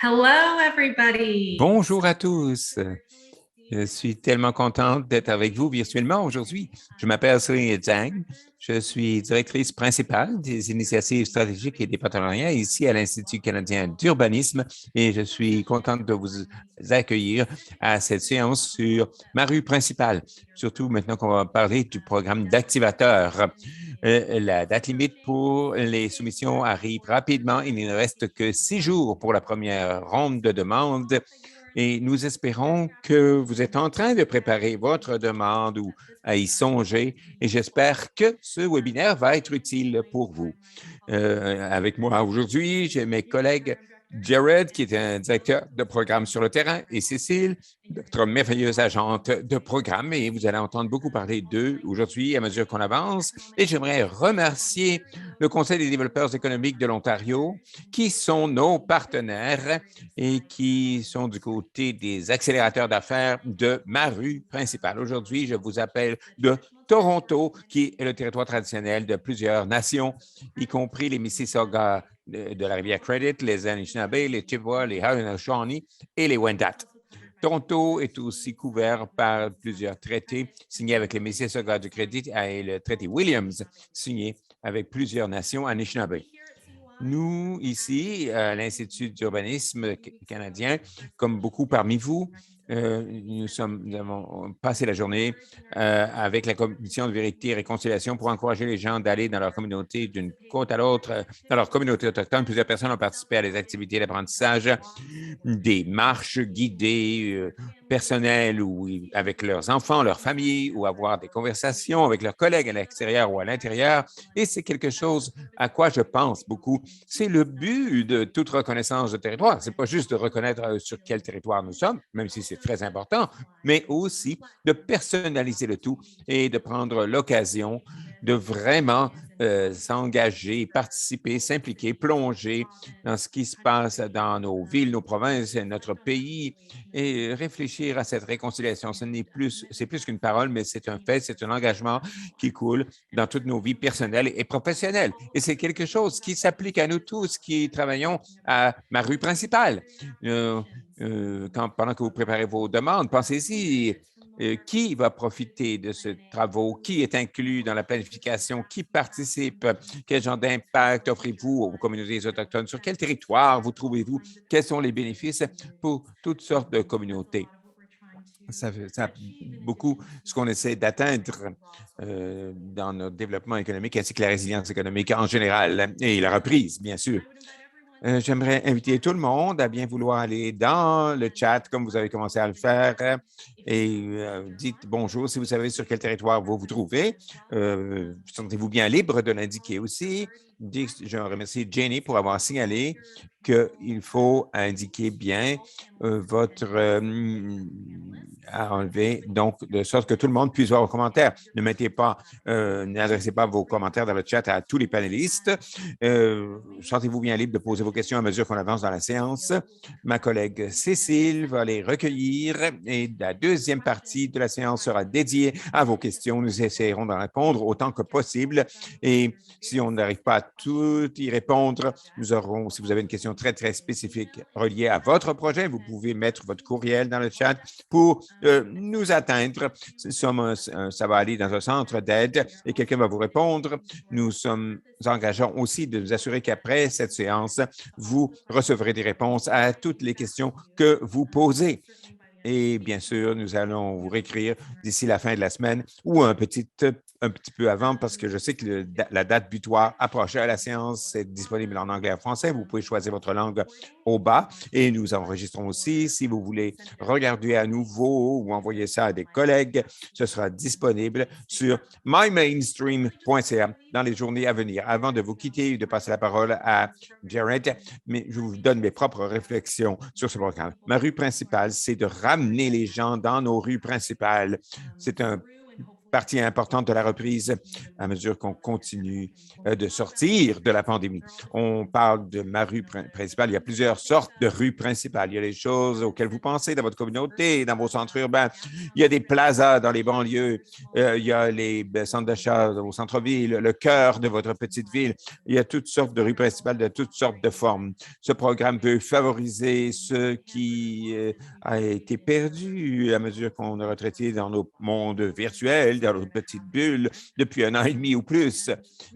Hello, everybody. Bonjour à tous. Je suis tellement contente d'être avec vous virtuellement aujourd'hui. Je m'appelle Céline Zhang. Je suis directrice principale des initiatives stratégiques et des partenariats ici à l'Institut canadien d'urbanisme et je suis contente de vous accueillir à cette séance sur ma rue principale, surtout maintenant qu'on va parler du programme d'activateurs. La date limite pour les soumissions arrive rapidement. Il ne reste que 6 jours pour la première ronde de demandes et nous espérons que vous êtes en train de préparer votre demande ou à y songer et j'espère que ce webinaire va être utile pour vous. Avec moi aujourd'hui, j'ai mes collègues Jared, qui est un directeur de programme sur le terrain, et Cécile, notre merveilleuse agente de programme. Et vous allez entendre beaucoup parler d'eux aujourd'hui à mesure qu'on avance. Et j'aimerais remercier le Conseil des développeurs économiques de l'Ontario, qui sont nos partenaires et qui sont du côté des accélérateurs d'affaires de ma rue principale. Aujourd'hui, je vous appelle de Toronto, qui est le territoire traditionnel de plusieurs nations, y compris les Mississauga de la rivière Credit, les Anishinaabe, les Chippewa, les Haudenosaunee et les Wendat. Toronto est aussi couvert par plusieurs traités signés avec les Mississauga du Crédit et le traité Williams signé avec plusieurs nations Anishinaabe. Nous, ici, à l'Institut d'urbanisme canadien, comme beaucoup parmi vous, nous avons passé la journée avec la Commission de vérité et réconciliation pour encourager les gens d'aller dans leur communauté d'une côte à l'autre, dans leur communauté autochtone. Plusieurs personnes ont participé à des activités d'apprentissage, des marches guidées personnelles ou avec leurs enfants, leurs familles, ou avoir des conversations avec leurs collègues à l'extérieur ou à l'intérieur. Et c'est quelque chose à quoi je pense beaucoup. C'est le but de toute reconnaissance de territoire. Ce n'est pas juste de reconnaître sur quel territoire nous sommes, même si c'est très important, mais aussi de personnaliser le tout et de prendre l'occasion de vraiment s'engager, participer, s'impliquer, plonger dans ce qui se passe dans nos villes, nos provinces, notre pays et réfléchir à cette réconciliation. C'est plus qu'une parole, mais c'est un fait, c'est un engagement qui coule dans toutes nos vies personnelles et professionnelles. Et c'est quelque chose qui s'applique à nous tous qui travaillons à ma rue principale. Pendant que vous préparez vos demandes, pensez-y, qui va profiter de ces travaux, qui est inclus dans la planification, qui participe, quel genre d'impact offrez-vous aux communautés autochtones, sur quel territoire vous trouvez-vous, quels sont les bénéfices pour toutes sortes de communautés. Ça beaucoup ce qu'on essaie d'atteindre dans notre développement économique ainsi que la résilience économique en général et la reprise, bien sûr. J'aimerais inviter tout le monde à bien vouloir aller dans le chat comme vous avez commencé à le faire et dites bonjour si vous savez sur quel territoire vous vous trouvez. Sentez-vous bien libre de l'indiquer aussi. Je remercie Jenny pour avoir signalé qu'il faut indiquer bien votre à enlever, donc de sorte que tout le monde puisse voir vos commentaires. Ne mettez pas, n'adressez pas vos commentaires dans le chat à tous les panélistes. Sentez-vous bien libre de poser vos questions à mesure qu'on avance dans la séance. Ma collègue Cécile va les recueillir et la deuxième partie de la séance sera dédiée à vos questions. Nous essaierons d'en répondre autant que possible et si on n'arrive pas à tout y répondre, nous aurons, si vous avez une question très, très spécifique reliée à votre projet, vous pouvez mettre votre courriel dans le chat pour nous atteindre. Ça va aller dans un centre d'aide et quelqu'un va vous répondre. Nous engageons aussi de nous assurer qu'après cette séance, vous recevrez des réponses à toutes les questions que vous posez. Et bien sûr, nous allons vous réécrire d'ici la fin de la semaine ou un petit peu avant parce que je sais que la date butoir approchait à la séance. C'est disponible en anglais et en français. Vous pouvez choisir votre langue au bas et nous enregistrons aussi. Si vous voulez regarder à nouveau ou envoyer ça à des collègues, ce sera disponible sur mymainstream.ca dans les journées à venir. Avant de vous quitter et de passer la parole à Jared, mais je vous donne mes propres réflexions sur ce programme. Ma rue principale, c'est de ramener les gens dans nos rues principales. C'est un partie importante de la reprise à mesure qu'on continue de sortir de la pandémie. On parle de ma rue principale. Il y a plusieurs sortes de rues principales. Il y a les choses auxquelles vous pensez dans votre communauté, dans vos centres urbains. Il y a des plazas dans les banlieues. Il y a les centres d'achat au centre-ville, le cœur de votre petite ville. Il y a toutes sortes de rues principales de toutes sortes de formes. Ce programme peut favoriser ce qui a été perdu à mesure qu'on est retraité dans nos mondes virtuels, dans nos petites bulles, depuis 1 an et demi ou plus.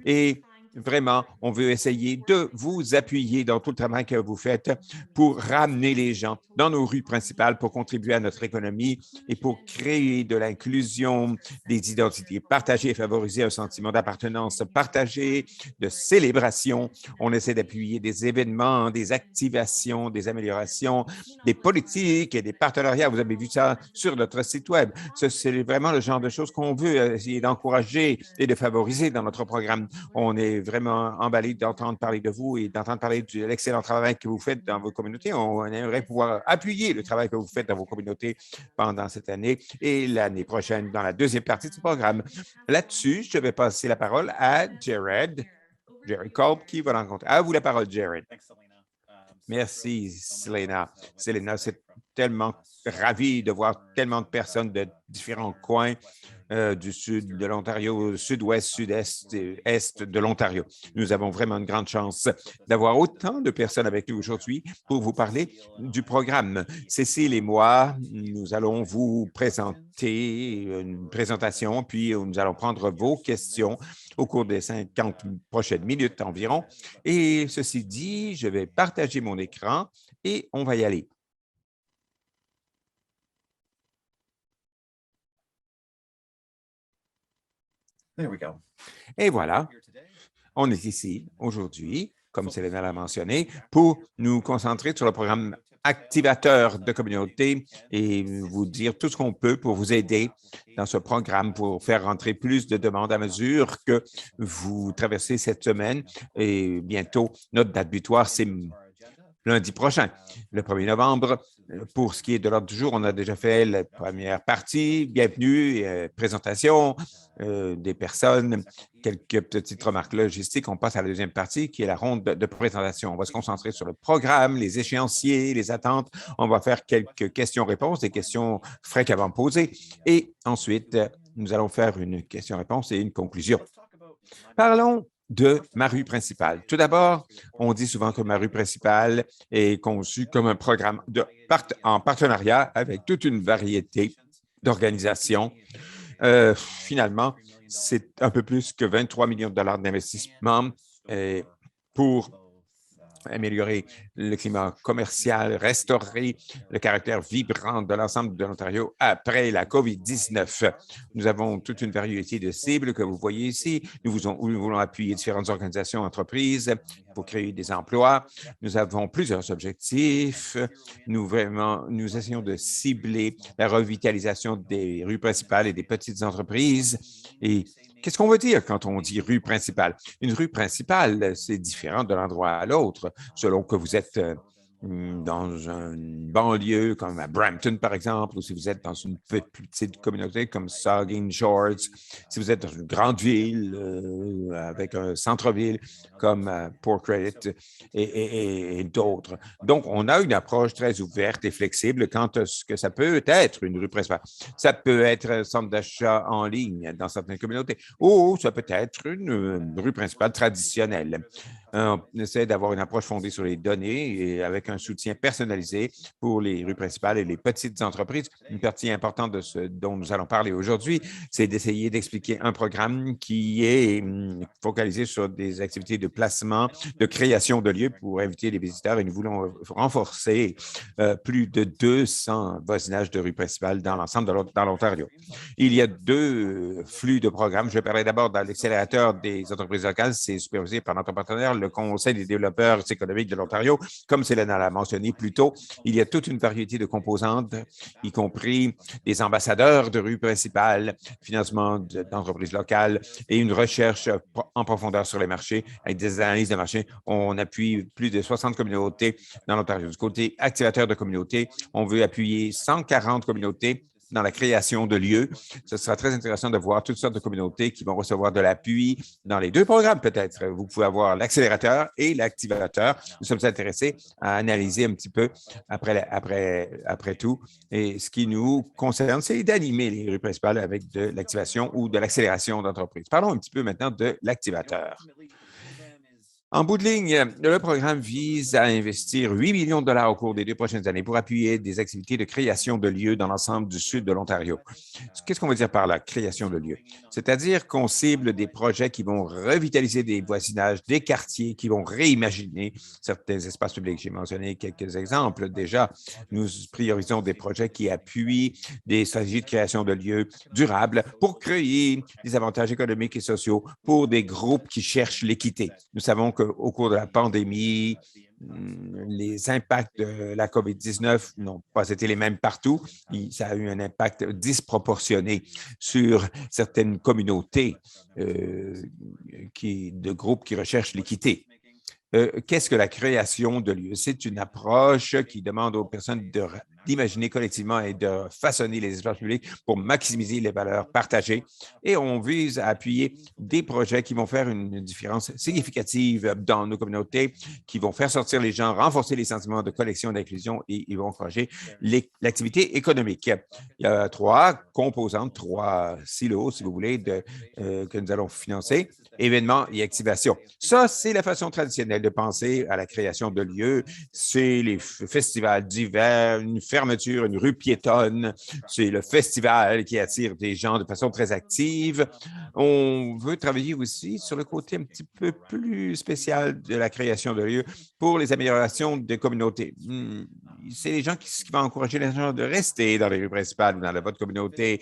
Et vraiment, on veut essayer de vous appuyer dans tout le travail que vous faites pour ramener les gens dans nos rues principales pour contribuer à notre économie et pour créer de l'inclusion, des identités partagées et favoriser un sentiment d'appartenance partagée, de célébration. On essaie d'appuyer des événements, des activations, des améliorations, des politiques et des partenariats. Vous avez vu ça sur notre site Web. C'est vraiment le genre de choses qu'on veut essayer d'encourager et de favoriser dans notre programme. On est vraiment emballé d'entendre parler de vous et d'entendre parler de l'excellent travail que vous faites dans vos communautés. On aimerait pouvoir appuyer le travail que vous faites dans vos communautés pendant cette année et l'année prochaine dans la deuxième partie du programme. Là-dessus, je vais passer la parole à Jared Kolb qui va rencontrer. À vous la parole, Jared. Merci, Selena. Selena, c'est tellement ravi de voir tellement de personnes de différents coins du sud de l'Ontario, sud-ouest, sud-est et est de l'Ontario. Nous avons vraiment une grande chance d'avoir autant de personnes avec nous aujourd'hui pour vous parler du programme. Cécile et moi, nous allons vous présenter une présentation, puis nous allons prendre vos questions au cours des 50 prochaines minutes environ. Et ceci dit, je vais partager mon écran et on va y aller. Et voilà, on est ici aujourd'hui, comme Selena l'a mentionné, pour nous concentrer sur le programme activateur de communauté et vous dire tout ce qu'on peut pour vous aider dans ce programme pour faire rentrer plus de demandes à mesure que vous traversez cette semaine. Et bientôt, notre date butoir, c'est lundi prochain, le 1er novembre. Pour ce qui est de l'ordre du jour, on a déjà fait la première partie, bienvenue, présentation des personnes, quelques petites remarques logistiques. On passe à la deuxième partie qui est la ronde de présentation. On va se concentrer sur le programme, les échéanciers, les attentes. On va faire quelques questions-réponses, des questions fréquemment posées. Et ensuite, nous allons faire une question-réponse et une conclusion. Parlons de ma rue principale. Tout d'abord, on dit souvent que ma rue principale est conçue comme un programme en partenariat avec toute une variété d'organisations. Finalement, c'est un peu plus que 23 millions de dollars d'investissement pour améliorer le climat commercial, restaurer le caractère vibrant de l'ensemble de l'Ontario après la COVID-19. Nous avons toute une variété de cibles que vous voyez ici. Nous voulons appuyer différentes organisations, entreprises pour créer des emplois. Nous avons plusieurs objectifs. Nous essayons de cibler la revitalisation des rues principales et des petites entreprises. Et qu'est-ce qu'on veut dire quand on dit rue principale? Une rue principale, c'est différent d'un endroit à l'autre, selon que vous êtes dans une banlieue comme à Brampton, par exemple, ou si vous êtes dans une petite communauté comme Saugeen Shores, si vous êtes dans une grande ville avec un centre-ville comme Port Credit et d'autres. Donc, on a une approche très ouverte et flexible quant à ce que ça peut être une rue principale. Ça peut être un centre d'achat en ligne dans certaines communautés ou ça peut être une rue principale traditionnelle. On essaie d'avoir une approche fondée sur les données et avec un soutien personnalisé pour les rues principales et les petites entreprises. Une partie importante de ce dont nous allons parler aujourd'hui, c'est d'essayer d'expliquer un programme qui est focalisé sur des activités de placement, de création de lieux pour inviter les visiteurs et nous voulons renforcer plus de 200 voisinages de rues principales dans l'ensemble dans l'Ontario. Il y a deux flux de programmes. Je vais parler d'abord dans l'accélérateur des entreprises locales. C'est supervisé par notre partenaire, le Conseil des développeurs économiques de l'Ontario. Comme Selena l'a mentionné plus tôt, il y a toute une variété de composantes, y compris des ambassadeurs de rues principales, financement d'entreprises locales et une recherche en profondeur sur les marchés avec des analyses de marché. On appuie plus de 60 communautés dans l'Ontario. Du côté activateur de communautés, on veut appuyer 140 communautés dans la création de lieux. Ce sera très intéressant de voir toutes sortes de communautés qui vont recevoir de l'appui dans les deux programmes peut-être. Vous pouvez avoir l'accélérateur et l'activateur. Nous sommes intéressés à analyser un petit peu après tout. Et ce qui nous concerne, c'est d'animer les rues principales avec de l'activation ou de l'accélération d'entreprise. Parlons un petit peu maintenant de l'activateur. En bout de ligne, le programme vise à investir 8 millions de dollars au cours des 2 prochaines années pour appuyer des activités de création de lieux dans l'ensemble du sud de l'Ontario. Qu'est-ce qu'on veut dire par la création de lieux? C'est-à-dire qu'on cible des projets qui vont revitaliser des voisinages, des quartiers, qui vont réimaginer certains espaces publics. J'ai mentionné quelques exemples. Déjà, nous priorisons des projets qui appuient des stratégies de création de lieux durables pour créer des avantages économiques et sociaux pour des groupes qui cherchent l'équité. Nous savons qu'au cours de la pandémie, les impacts de la COVID-19 n'ont pas été les mêmes partout. Ça a eu un impact disproportionné sur certaines communautés de groupes qui recherchent l'équité. Qu'est-ce que la création de lieux? C'est une approche qui demande aux personnes d'imaginer collectivement et de façonner les espaces publics pour maximiser les valeurs partagées. Et on vise à appuyer des projets qui vont faire une différence significative dans nos communautés, qui vont faire sortir les gens, renforcer les sentiments de collection et d'inclusion et ils vont encourager l'activité économique. Il y a 3 composantes, 3 silos, si vous voulez, que nous allons financer. Événements et activations. Ça, c'est la façon traditionnelle de penser à la création de lieux. C'est les festivals d'hiver, une fermeture, une rue piétonne. C'est le festival qui attire des gens de façon très active. On veut travailler aussi sur le côté un petit peu plus spécial de la création de lieux pour les améliorations des communautés. C'est les gens qui vont encourager les gens de rester dans les rues principales, dans votre communauté,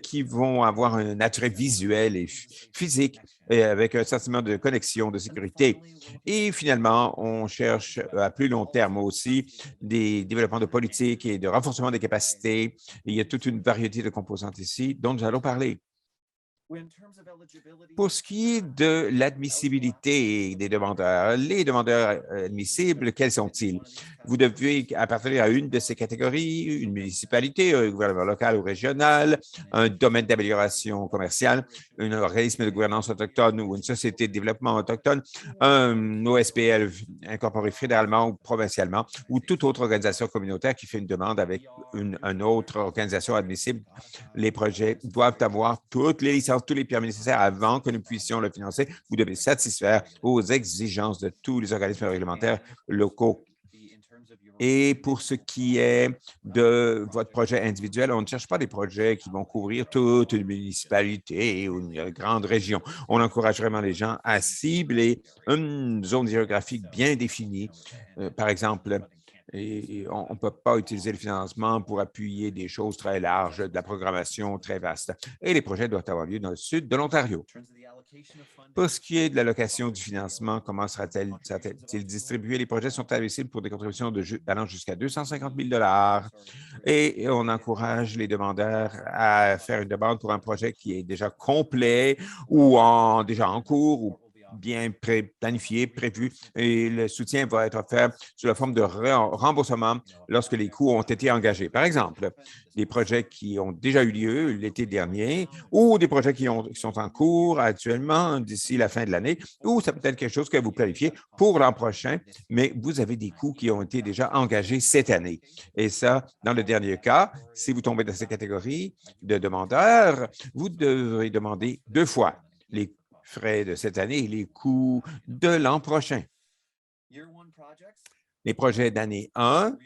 qui vont avoir un attrait visuel et physique avec un sentiment de connexion, de sécurité. Et finalement, on cherche à plus long terme aussi des développements de politique et de renforcement des capacités. Et il y a toute une variété de composantes ici dont nous allons parler. Pour ce qui est de l'admissibilité des demandeurs, les demandeurs admissibles, quels sont-ils? Vous devez appartenir à une de ces catégories, une municipalité, un gouvernement local ou régional, un domaine d'amélioration commerciale, un organisme de gouvernance autochtone ou une société de développement autochtone, un OSPL incorporé fédéralement ou provincialement ou toute autre organisation communautaire qui fait une demande avec une autre organisation admissible. Les projets doivent avoir toutes les licences, tous les permis nécessaires avant que nous puissions le financer. Vous devez satisfaire aux exigences de tous les organismes réglementaires locaux. Et pour ce qui est de votre projet individuel, on ne cherche pas des projets qui vont couvrir toute une municipalité ou une grande région. On encourage vraiment les gens à cibler une zone géographique bien définie. Par exemple, et on ne peut pas utiliser le financement pour appuyer des choses très larges, de la programmation très vaste. Et les projets doivent avoir lieu dans le sud de l'Ontario. Pour ce qui est de l'allocation du financement, comment sera-t-il distribué? Les projets sont admissibles pour des contributions allant jusqu'à 250 000 et on encourage les demandeurs à faire une demande pour un projet qui est déjà complet ou déjà en cours ou bien planifié, prévu, et le soutien va être offert sous la forme de remboursement lorsque les coûts ont été engagés. Par exemple, des projets qui ont déjà eu lieu l'été dernier ou des projets qui sont en cours actuellement d'ici la fin de l'année ou ça peut être quelque chose que vous planifiez pour l'an prochain, mais vous avez des coûts qui ont été déjà engagés cette année. Et ça, dans le dernier cas, si vous tombez dans cette catégorie de demandeurs, vous devrez demander 2 fois les frais de cette année et les coûts de l'an prochain. Les projets d'année 1,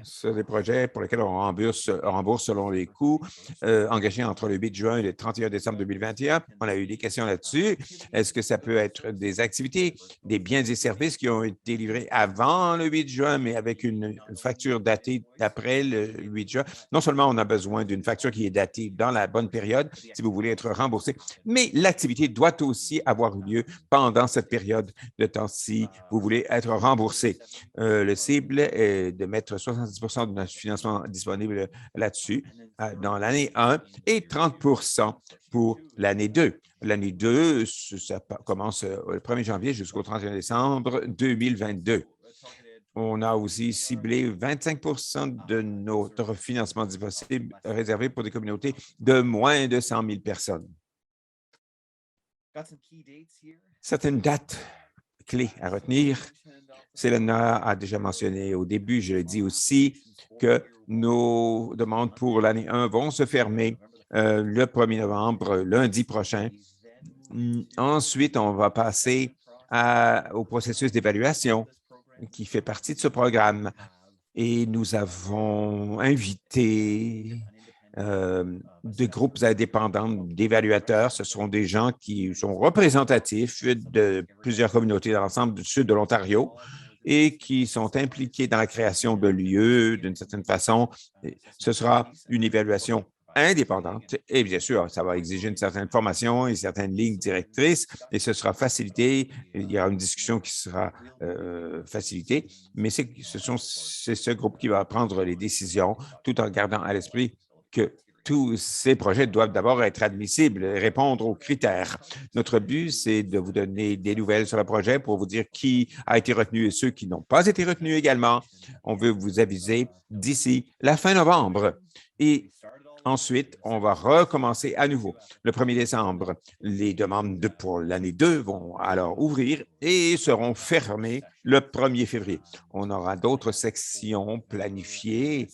c'est des projets pour lesquels on rembourse selon les coûts engagés entre le 8 juin et le 31 décembre 2021. On a eu des questions là-dessus. Est-ce que ça peut être des activités, des biens et services qui ont été livrés avant le 8 juin, mais avec une facture datée d'après le 8 juin? Non seulement on a besoin d'une facture qui est datée dans la bonne période, si vous voulez être remboursé, mais l'activité doit aussi avoir eu lieu pendant cette période de temps si vous voulez être remboursé. Le cible est de mettre 70 de notre financement disponible là-dessus dans l'année 1 et 30 pour l'année 2. L'année 2, ça commence le 1er janvier jusqu'au 31 décembre 2022. On a aussi ciblé 25 de notre financement disponible réservé pour des communautés de moins de 100 000 personnes. Certaines dates clés à retenir. Selena a déjà mentionné au début, je le dis aussi, que nos demandes pour l'année 1 vont se fermer le 1er novembre, lundi prochain. Ensuite, on va passer au processus d'évaluation qui fait partie de ce programme. Et nous avons invité des groupes indépendants d'évaluateurs. Ce sont des gens qui sont représentatifs de plusieurs communautés dans l'ensemble du sud de l'Ontario et qui sont impliqués dans la création de lieux d'une certaine façon. Ce sera une évaluation indépendante et bien sûr, ça va exiger une certaine formation et certaines lignes directrices et ce sera facilité. Il y aura une discussion qui sera facilitée, mais c'est ce groupe qui va prendre les décisions tout en gardant à l'esprit que tous ces projets doivent d'abord être admissibles et répondre aux critères. Notre but, c'est de vous donner des nouvelles sur le projet pour vous dire qui a été retenu et ceux qui n'ont pas été retenus également. On veut vous aviser d'ici la fin novembre. Et ensuite, on va recommencer à nouveau. Le 1er décembre, les demandes pour l'année 2 vont alors ouvrir et seront fermées le 1er février. On aura d'autres sections planifiées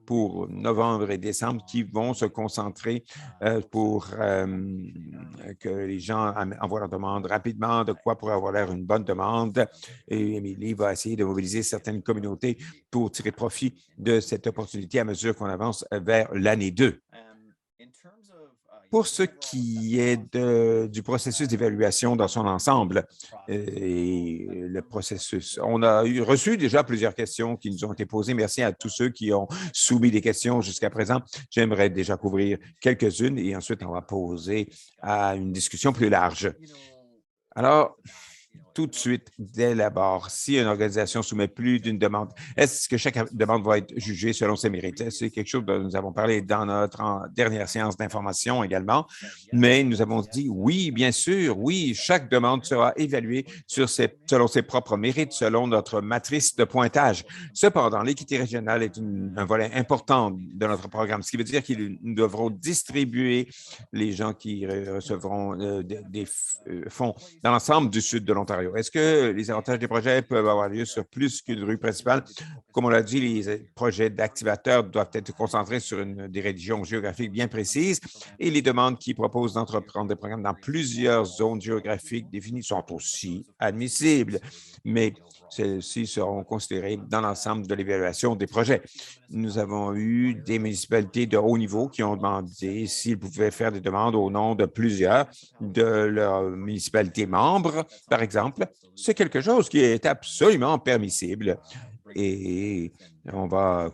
pour novembre et décembre qui vont se concentrer pour que les gens envoient leur demande rapidement, de quoi pourrait avoir l'air une bonne demande. Et Émilie va essayer de mobiliser certaines communautés pour tirer profit de cette opportunité à mesure qu'on avance vers l'année 2. Pour ce qui est du processus d'évaluation dans son ensemble et le processus, on a reçu déjà plusieurs questions qui nous ont été posées. Merci à tous ceux qui ont soumis des questions jusqu'à présent. J'aimerais déjà couvrir quelques-unes et ensuite on va poser à une discussion plus large. Alors, tout de suite, dès l'abord, si une organisation soumet plus d'une demande, est-ce que chaque demande va être jugée selon ses mérites? C'est quelque chose dont nous avons parlé dans notre dernière séance d'information également, mais nous avons dit oui, bien sûr, oui, chaque demande sera évaluée selon ses propres mérites, selon notre matrice de pointage. Cependant, l'équité régionale est un volet important de notre programme, ce qui veut dire que nous devrons distribuer les gens qui recevront des fonds dans l'ensemble du sud de l'Ontario. Est-ce que les avantages des projets peuvent avoir lieu sur plus qu'une rue principale? Comme on l'a dit, les projets d'activateurs doivent être concentrés sur des régions géographiques bien précises et les demandes qui proposent d'entreprendre des programmes dans plusieurs zones géographiques définies sont aussi admissibles, mais celles-ci seront considérées dans l'ensemble de l'évaluation des projets. Nous avons eu des municipalités de haut niveau qui ont demandé s'ils pouvaient faire des demandes au nom de plusieurs de leurs municipalités membres, par exemple. C'est quelque chose qui est absolument permissible. Et on va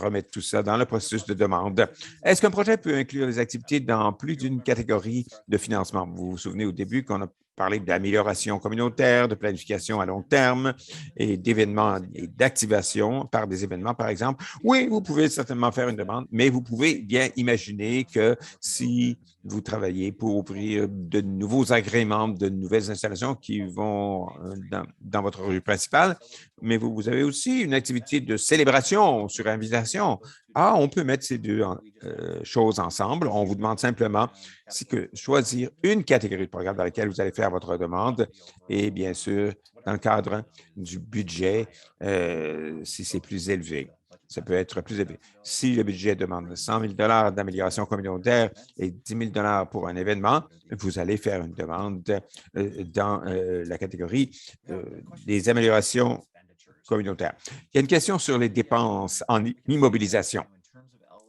remettre tout ça dans le processus de demande. Est-ce qu'un projet peut inclure des activités dans plus d'une catégorie de financement? Vous vous souvenez au début qu'on a parlé d'amélioration communautaire, de planification à long terme et d'événements et d'activation par des événements, par exemple. Oui, vous pouvez certainement faire une demande, mais vous pouvez bien imaginer que si vous travaillez pour ouvrir de nouveaux agréments, de nouvelles installations qui vont dans votre rue principale, mais vous avez aussi une activité de célébration sur invitation. Ah, on peut mettre ces deux choses ensemble. On vous demande simplement choisir une catégorie de programme dans laquelle vous allez faire votre demande et bien sûr, dans le cadre du budget, si c'est plus élevé. Ça peut être plus élevé. Si le budget demande 100 000 d'amélioration communautaire et 10 000 pour un événement, vous allez faire une demande dans la catégorie des améliorations communautaires. Il y a une question sur les dépenses en immobilisation.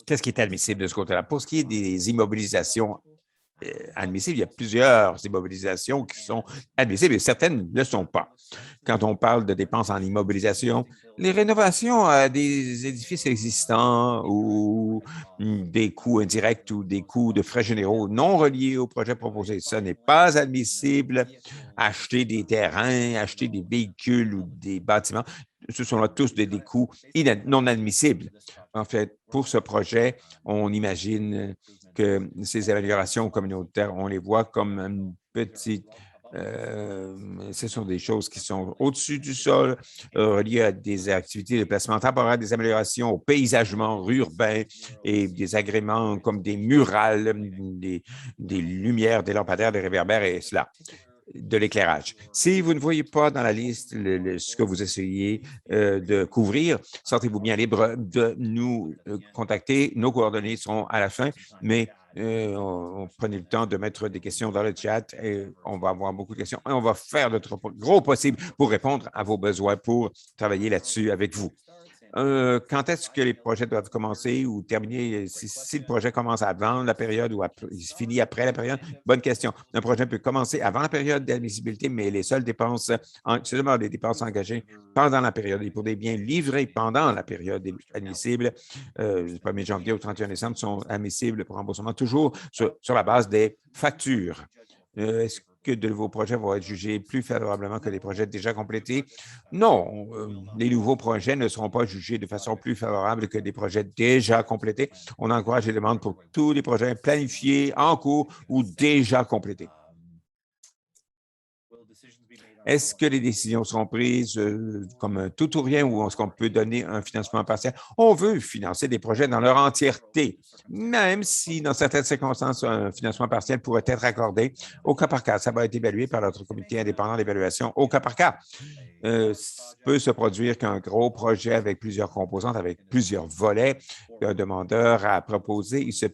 Qu'est-ce qui est admissible de ce côté-là? Pour ce qui est des immobilisations admissibles, il y a plusieurs immobilisations qui sont admissibles et certaines ne le sont pas. Quand on parle de dépenses en immobilisation, les rénovations à des édifices existants ou des coûts indirects ou des coûts de frais généraux non reliés au projet proposé, ce n'est pas admissible. Acheter des terrains, acheter des véhicules ou des bâtiments, ce sont là tous des coûts non admissibles. En fait, pour ce projet, on imagine que ces améliorations communautaires, on les voit comme une petite Ce sont des choses qui sont au-dessus du sol, reliées à des activités de placement temporaire, des améliorations au paysagement urbain et des agréments comme des murales, des lumières, des lampadaires, des réverbères et cela de l'éclairage. Si vous ne voyez pas dans la liste ce que vous essayez de couvrir, sentez-vous bien libre de nous contacter. Nos coordonnées seront à la fin, mais on prenait le temps de mettre des questions dans le chat et on va avoir beaucoup de questions et on va faire notre gros possible pour répondre à vos besoins pour travailler là-dessus avec vous. Quand est-ce que les projets doivent commencer ou terminer? Si le projet commence avant la période ou il se finit après la période? Bonne question. Un projet peut commencer avant la période d'admissibilité, mais les seules dépenses, seulement les dépenses engagées pendant la période et pour des biens livrés pendant la période admissible, du 1er janvier au 31 décembre, sont admissibles pour remboursement toujours sur la base des factures. Est-ce que de vos projets vont être jugés plus favorablement que les projets déjà complétés? Non, les nouveaux projets ne seront pas jugés de façon plus favorable que des projets déjà complétés. On encourage les demandes pour tous les projets planifiés, en cours ou déjà complétés. Est-ce que les décisions seront prises comme un tout ou rien ou est-ce qu'on peut donner un financement partiel? On veut financer des projets dans leur entièreté, même si dans certaines circonstances, un financement partiel pourrait être accordé au cas par cas. Ça va être évalué par notre comité indépendant d'évaluation au cas par cas. Peut se produire qu'un gros projet avec plusieurs composantes, avec plusieurs volets qu'un demandeur a proposé, il se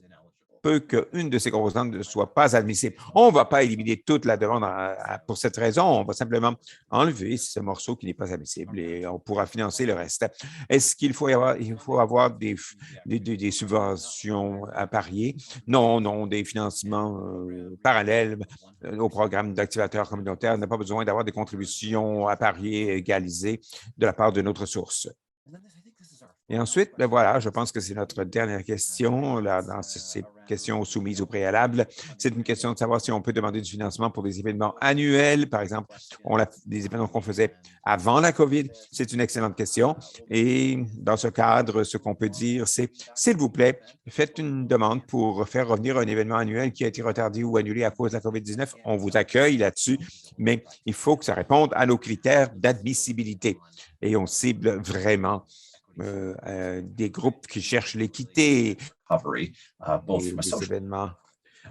peut qu'une de ces composantes ne soit pas admissible. On ne va pas éliminer toute la demande pour cette raison. On va simplement enlever ce morceau qui n'est pas admissible et on pourra financer le reste. Est-ce qu'il faut avoir des subventions à parier? Non, non, des financements parallèles au programme d'activateurs communautaires. On n'a pas besoin d'avoir des contributions à parier égalisées de la part d'une autre source. Et ensuite, ben voilà, je pense que c'est notre dernière question là, dans ces questions soumises au préalable. C'est une question de savoir si on peut demander du financement pour des événements annuels, par exemple, des événements qu'on faisait avant la COVID. C'est une excellente question. Et dans ce cadre, ce qu'on peut dire, c'est, s'il vous plaît, faites une demande pour faire revenir un événement annuel qui a été retardé ou annulé à cause de la COVID-19. On vous accueille là-dessus, mais il faut que ça réponde à nos critères d'admissibilité. Et on cible vraiment des groupes qui cherchent l'équité et des événements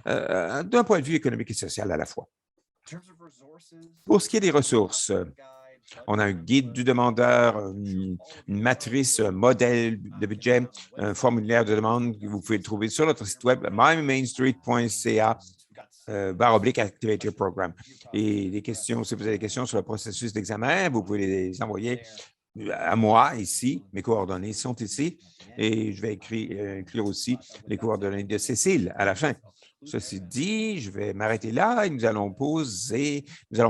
d'un point de vue économique et social à la fois. Pour ce qui est des ressources, on a un guide du demandeur, une matrice, un modèle de budget, un formulaire de demande que vous pouvez le trouver sur notre site web mymainstreet.ca /Activator Program. Et des questions, si vous avez des questions sur le processus d'examen, vous pouvez les envoyer à moi ici. Mes coordonnées sont ici et je vais inclure aussi les coordonnées de Cécile à la fin. Ceci dit, je vais m'arrêter là et nous allons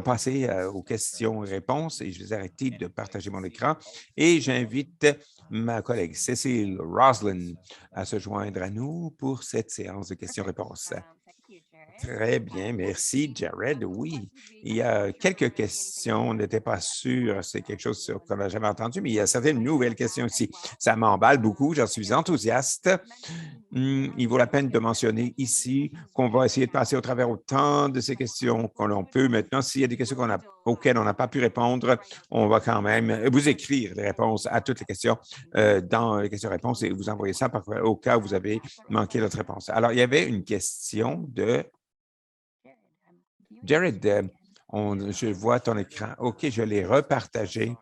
passer aux questions et réponses et je vais arrêter de partager mon écran et j'invite ma collègue Cécile Roslin à se joindre à nous pour cette séance de questions-réponses. Très bien, merci, Jared. Oui, il y a quelques questions, on n'était pas sûr, c'est quelque chose qu'on n'a jamais entendu, mais il y a certaines nouvelles questions ici. Ça m'emballe beaucoup, j'en suis enthousiaste. Il vaut la peine de mentionner ici qu'on va essayer de passer au travers autant de ces questions qu'on peut. Maintenant, s'il y a des questions auxquelles on n'a pas pu répondre, on va quand même vous écrire les réponses à toutes les questions dans les questions-réponses et vous envoyer ça au cas où vous avez manqué notre réponse. Alors, il y avait une question de Jared, je vois ton écran. OK, je l'ai repartagé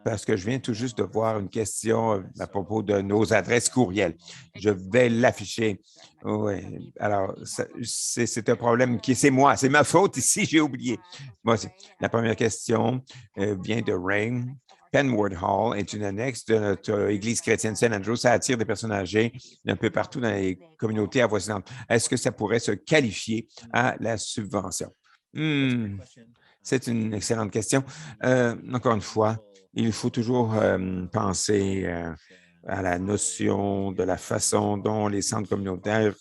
parce que je viens tout juste de voir une question à propos de nos adresses courriels. Je vais l'afficher. Oui, alors, c'est un problème c'est moi, c'est ma faute ici, j'ai oublié. Moi, la première question vient de Rain. Penward Hall est une annexe de notre Église chrétienne Saint-Andrew. Ça attire des personnes âgées un peu partout dans les communautés avoisinantes. Est-ce que ça pourrait se qualifier à la subvention? C'est une excellente question. Encore une fois, il faut toujours penser à la notion de la façon dont les centres communautaires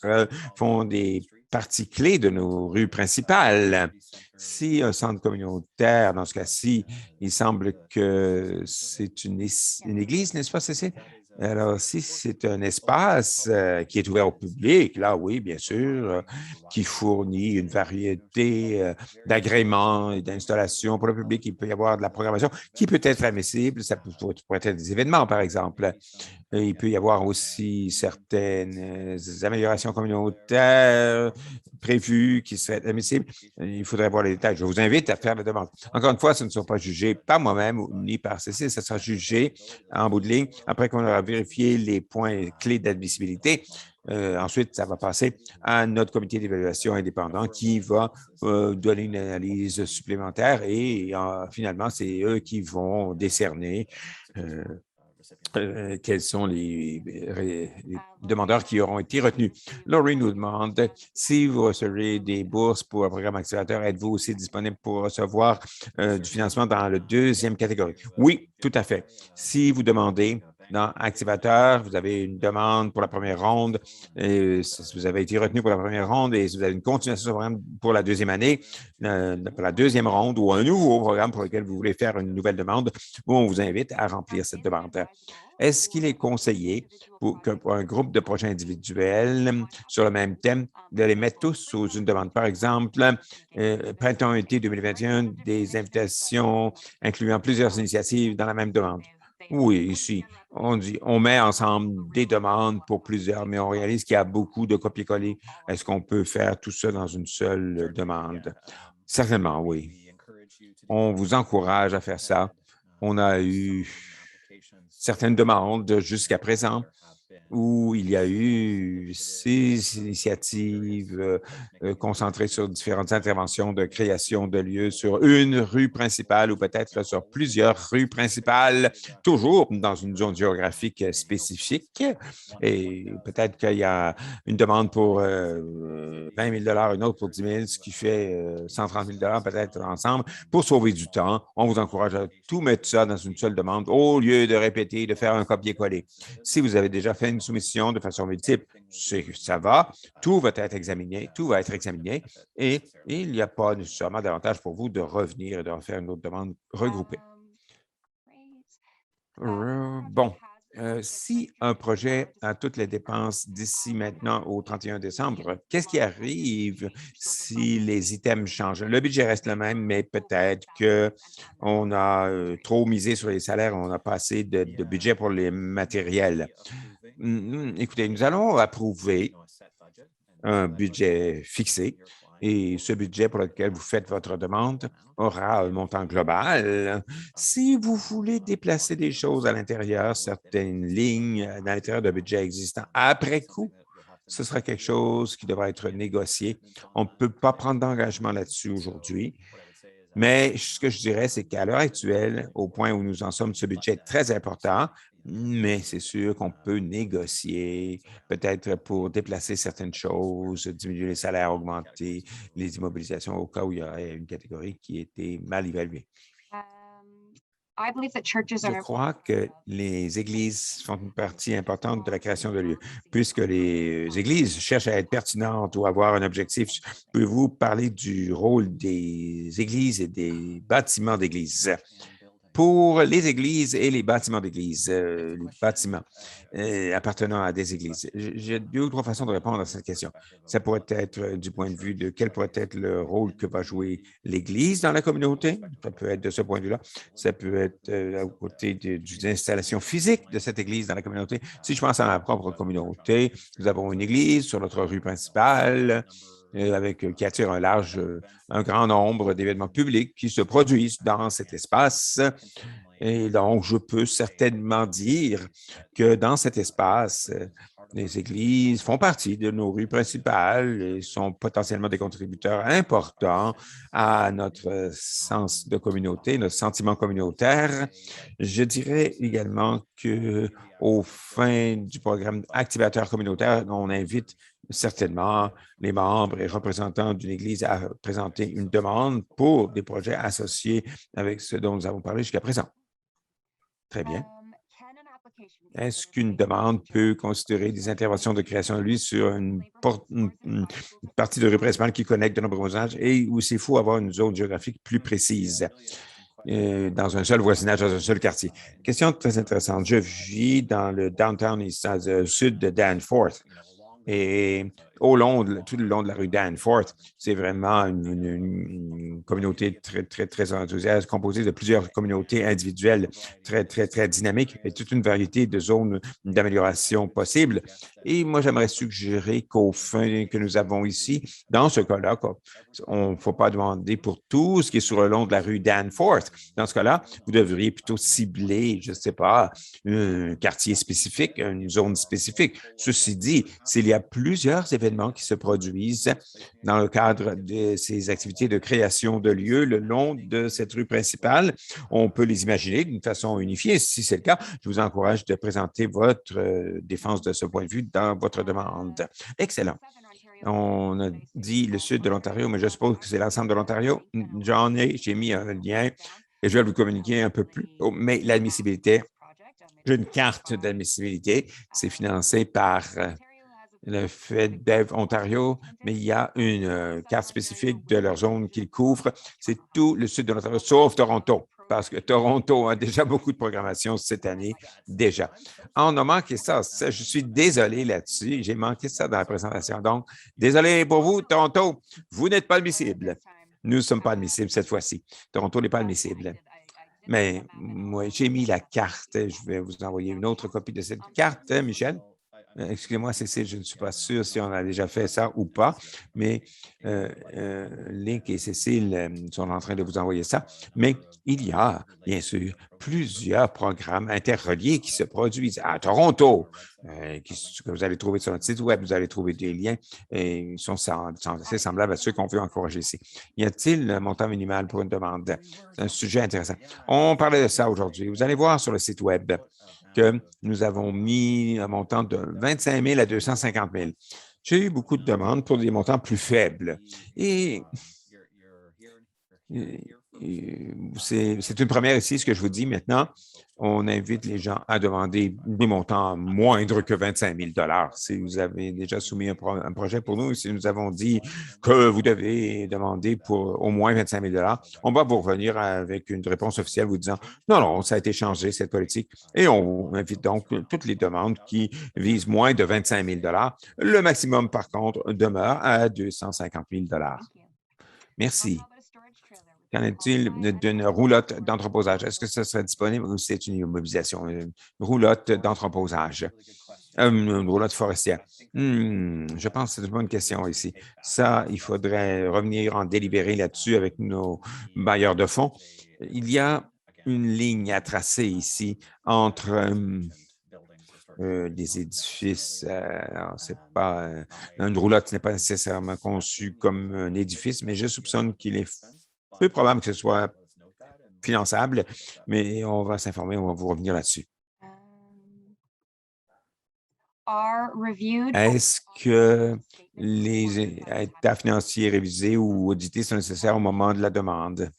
font des parties clés de nos rues principales. Si un centre communautaire, dans ce cas-ci, il semble que c'est une église, n'est-ce pas, Cécile? Alors, si c'est un espace qui est ouvert au public, là, oui, bien sûr, qui fournit une variété d'agréments et d'installations pour le public, il peut y avoir de la programmation qui peut être admissible. Ça pourrait être des événements, par exemple. Il peut y avoir aussi certaines améliorations communautaires prévues qui seraient admissibles. Il faudrait voir les détails. Je vous invite à faire la demande. Encore une fois, ce ne sera pas jugé par moi-même ni par CC, ce sera jugé en bout de ligne après qu'on aura vérifié les points clés d'admissibilité. Ensuite, ça va passer à notre comité d'évaluation indépendant qui va donner une analyse supplémentaire et finalement, c'est eux qui vont décerner quels sont les demandeurs qui auront été retenus. Laurie nous demande si vous recevez des bourses pour un programme accélérateur, êtes-vous aussi disponible pour recevoir du financement dans la deuxième catégorie? Oui, tout à fait. Si vous demandez dans Activateur, vous avez une demande pour la première ronde, vous avez été retenu pour la première ronde et vous avez une continuation programme pour la deuxième année, pour la deuxième ronde ou un nouveau programme pour lequel vous voulez faire une nouvelle demande, on vous invite à remplir cette demande. Est-ce qu'il est conseillé pour un groupe de projets individuels sur le même thème de les mettre tous sous une demande? Par exemple, printemps-été 2021, des invitations incluant plusieurs initiatives dans la même demande. Oui, ici, on met ensemble des demandes pour plusieurs, mais on réalise qu'il y a beaucoup de copier-coller. Est-ce qu'on peut faire tout ça dans une seule demande? Certainement, oui. On vous encourage à faire ça. On a eu certaines demandes jusqu'à présent où il y a eu 6 initiatives concentrées sur différentes interventions de création de lieux sur une rue principale ou peut-être sur plusieurs rues principales, toujours dans une zone géographique spécifique. Et peut-être qu'il y a une demande pour 20 000 une autre pour 10 000 ce qui fait 130 000 peut-être ensemble. Pour sauver du temps, on vous encourage à tout mettre ça dans une seule demande au lieu de répéter, de faire un copier-coller. Si vous avez déjà fait une soumission de façon multiple, ça va, tout va être examiné et il n'y a pas nécessairement d'avantage pour vous de revenir et de refaire une autre demande regroupée. Bon, si un projet a toutes les dépenses d'ici maintenant au 31 décembre, qu'est-ce qui arrive si les items changent? Le budget reste le même, mais peut-être qu'on a trop misé sur les salaires, on n'a pas assez de budget pour les matériels. Écoutez, nous allons approuver un budget fixé et ce budget pour lequel vous faites votre demande aura un montant global. Si vous voulez déplacer des choses à l'intérieur, certaines lignes dans l'intérieur d'un budget existant après coup, ce sera quelque chose qui devra être négocié. On ne peut pas prendre d'engagement là-dessus aujourd'hui. Mais ce que je dirais, c'est qu'à l'heure actuelle, au point où nous en sommes, ce budget est très important, mais c'est sûr qu'on peut négocier, peut-être pour déplacer certaines choses, diminuer les salaires, augmenter les immobilisations au cas où il y aurait une catégorie qui était mal évaluée. Je crois que les églises font une partie importante de la création de lieux. Puisque les églises cherchent à être pertinentes ou avoir un objectif, pouvez-vous parler du rôle des églises et des bâtiments d'église? Pour les églises et les bâtiments d'église, les bâtiments appartenant à des églises. J'ai 2 ou 3 façons de répondre à cette question. Ça pourrait être du point de vue de quel pourrait être le rôle que va jouer l'Église dans la communauté. Ça peut être de ce point de vue-là. Ça peut être à côté des installations physiques de cette Église dans la communauté. Si je pense à ma propre communauté, nous avons une Église sur notre rue principale, qui attire un grand nombre d'événements publics qui se produisent dans cet espace. Et donc, je peux certainement dire que dans cet espace, les églises font partie de nos rues principales et sont potentiellement des contributeurs importants à notre sens de communauté, notre sentiment communautaire. Je dirais également qu'au fin du programme activateur communautaire, on invite certainement les membres et représentants d'une Église à présenter une demande pour des projets associés avec ce dont nous avons parlé jusqu'à présent. Très bien. Est-ce qu'une demande peut considérer des interventions de création de lieu sur une partie de rue principale qui connecte de nombreux usages et où il faut avoir une zone géographique plus précise? dans un seul voisinage, dans un seul quartier. Question très intéressante. Je vis dans le downtown sud de Danforth. Et tout le long de la rue Danforth, c'est vraiment une communauté très, très, très enthousiaste, composée de plusieurs communautés individuelles très, très, très dynamiques et toute une variété de zones d'amélioration possibles. Et moi, j'aimerais suggérer qu'au fin que nous avons ici, dans ce cas-là, on ne faut pas demander pour tout ce qui est sur le long de la rue Danforth. Dans ce cas-là, vous devriez plutôt cibler, je ne sais pas, un quartier spécifique, une zone spécifique. Ceci dit, s'il y a plusieurs événements qui se produisent dans le cadre de ces activités de création de lieux le long de cette rue principale, on peut les imaginer d'une façon unifiée. Si c'est le cas, je vous encourage de présenter votre défense de ce point de vue dans votre demande. Excellent. On a dit le sud de l'Ontario, mais je suppose que c'est l'ensemble de l'Ontario. J'ai mis un lien et je vais vous communiquer un peu plus. Mais l'admissibilité, j'ai une carte d'admissibilité. C'est financé par le FedDev Ontario, mais il y a une carte spécifique de leur zone qu'ils couvrent. C'est tout le sud de l'Ontario, sauf Toronto, parce que Toronto a déjà beaucoup de programmation cette année, déjà. On a manqué ça. Je suis désolé là-dessus. J'ai manqué ça dans la présentation. Donc, désolé pour vous, Toronto, vous n'êtes pas admissible. Nous ne sommes pas admissibles cette fois-ci. Toronto n'est pas admissible. Mais moi, j'ai mis la carte. Je vais vous envoyer une autre copie de cette carte, Michel. Excusez-moi, Cécile, je ne suis pas sûr si on a déjà fait ça ou pas, mais Link et Cécile sont en train de vous envoyer ça. Mais il y a, bien sûr, plusieurs programmes interreliés qui se produisent à Toronto, que vous allez trouver sur notre site web. Vous allez trouver des liens et ils sont assez semblables à ceux qu'on veut encourager ici. Y a-t-il un montant minimal pour une demande? C'est un sujet intéressant. On parlait de ça aujourd'hui. Vous allez voir sur le site web que nous avons mis un montant de 25 000 à 250 000. J'ai eu beaucoup de demandes pour des montants plus faibles. Et c'est une première ici, ce que je vous dis maintenant. On invite les gens à demander des montants moindres que 25 000 $. Si vous avez déjà soumis un projet pour nous, si nous avons dit que vous devez demander pour au moins 25 000 $, on va vous revenir avec une réponse officielle vous disant non, non, ça a été changé, cette politique. Et on invite donc toutes les demandes qui visent moins de 25 000 $. Le maximum, par contre, demeure à 250 000 $. Merci. Qu'en est-il d'une roulotte d'entreposage? Est-ce que ce serait disponible ou c'est une immobilisation? Une roulotte d'entreposage, une roulotte forestière. Je pense que c'est une bonne question ici. Ça, il faudrait revenir en délibérer là-dessus avec nos bailleurs de fonds. Il y a une ligne à tracer ici entre des édifices. C'est pas une roulotte n'est pas nécessairement conçue comme un édifice, mais je soupçonne qu'il est peu probable que ce soit finançable, mais on va s'informer, on va vous revenir là-dessus. Est-ce que les états financiers révisés ou audités sont nécessaires au moment de la demande?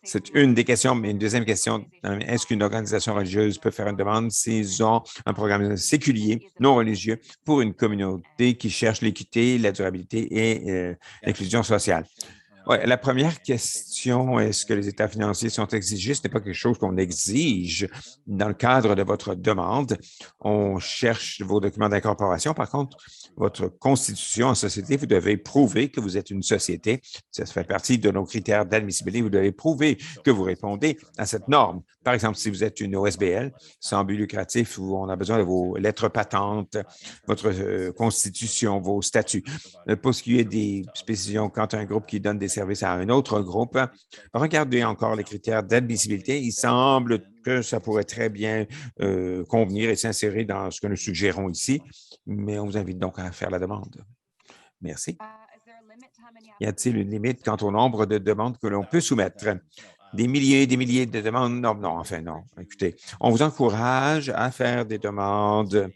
C'est une des questions, mais une deuxième question, est-ce qu'une organisation religieuse peut faire une demande s'ils ont un programme séculier, non religieux, pour une communauté qui cherche l'équité, la durabilité et l'inclusion sociale? Oui, la première question, est-ce que les états financiers sont exigés? Ce n'est pas quelque chose qu'on exige dans le cadre de votre demande. On cherche vos documents d'incorporation. Par contre, votre constitution en société, vous devez prouver que vous êtes une société. Ça fait partie de nos critères d'admissibilité. Vous devez prouver que vous répondez à cette norme. Par exemple, si vous êtes une OSBL sans but lucratif où on a besoin de vos lettres patentes, votre constitution, vos statuts. Pour ce qui est des spécifications, quand un groupe qui donne des services à un autre groupe, regardez encore les critères d'admissibilité. Il semble que ça pourrait très bien convenir et s'insérer dans ce que nous suggérons ici, mais on vous invite donc à faire la demande. Merci. Y a-t-il une limite quant au nombre de demandes que l'on peut soumettre? Des milliers de demandes? Non, non, enfin non. Écoutez, on vous encourage à faire des demandes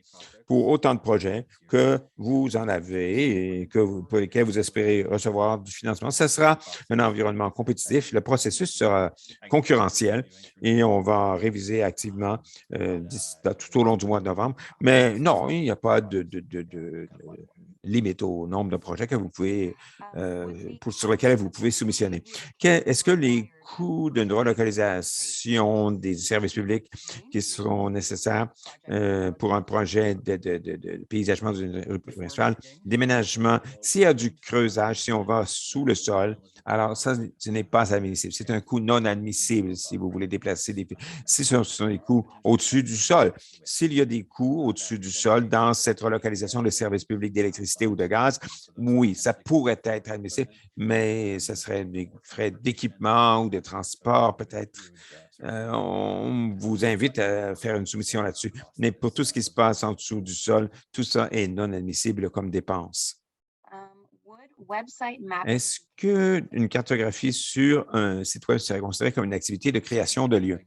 pour autant de projets que vous en avez et pour lesquels vous espérez recevoir du financement. Ce sera un environnement compétitif. Le processus sera concurrentiel et on va réviser activement tout au long du mois de novembre. Mais non, il n'y a pas de limite au nombre de projets que vous pouvez, sur lesquels vous pouvez soumissionner. Est-ce que les coûts d'une relocalisation des services publics qui seront nécessaires pour un projet de paysagement d'une rue principale, déménagement. S'il y a du creusage, si on va sous le sol, alors ça, ce n'est pas admissible. C'est un coût non admissible si vous voulez déplacer des... Si ce sont des coûts au-dessus du sol. S'il y a des coûts au-dessus du sol dans cette relocalisation de services publics d'électricité ou de gaz, oui, ça pourrait être admissible, mais ce serait des frais d'équipement ou de transport peut-être. On vous invite à faire une soumission là-dessus. Mais pour tout ce qui se passe en dessous du sol, tout ça est non admissible comme dépense. Est-ce qu'une cartographie sur un site web serait considérée comme une activité de création de lieux?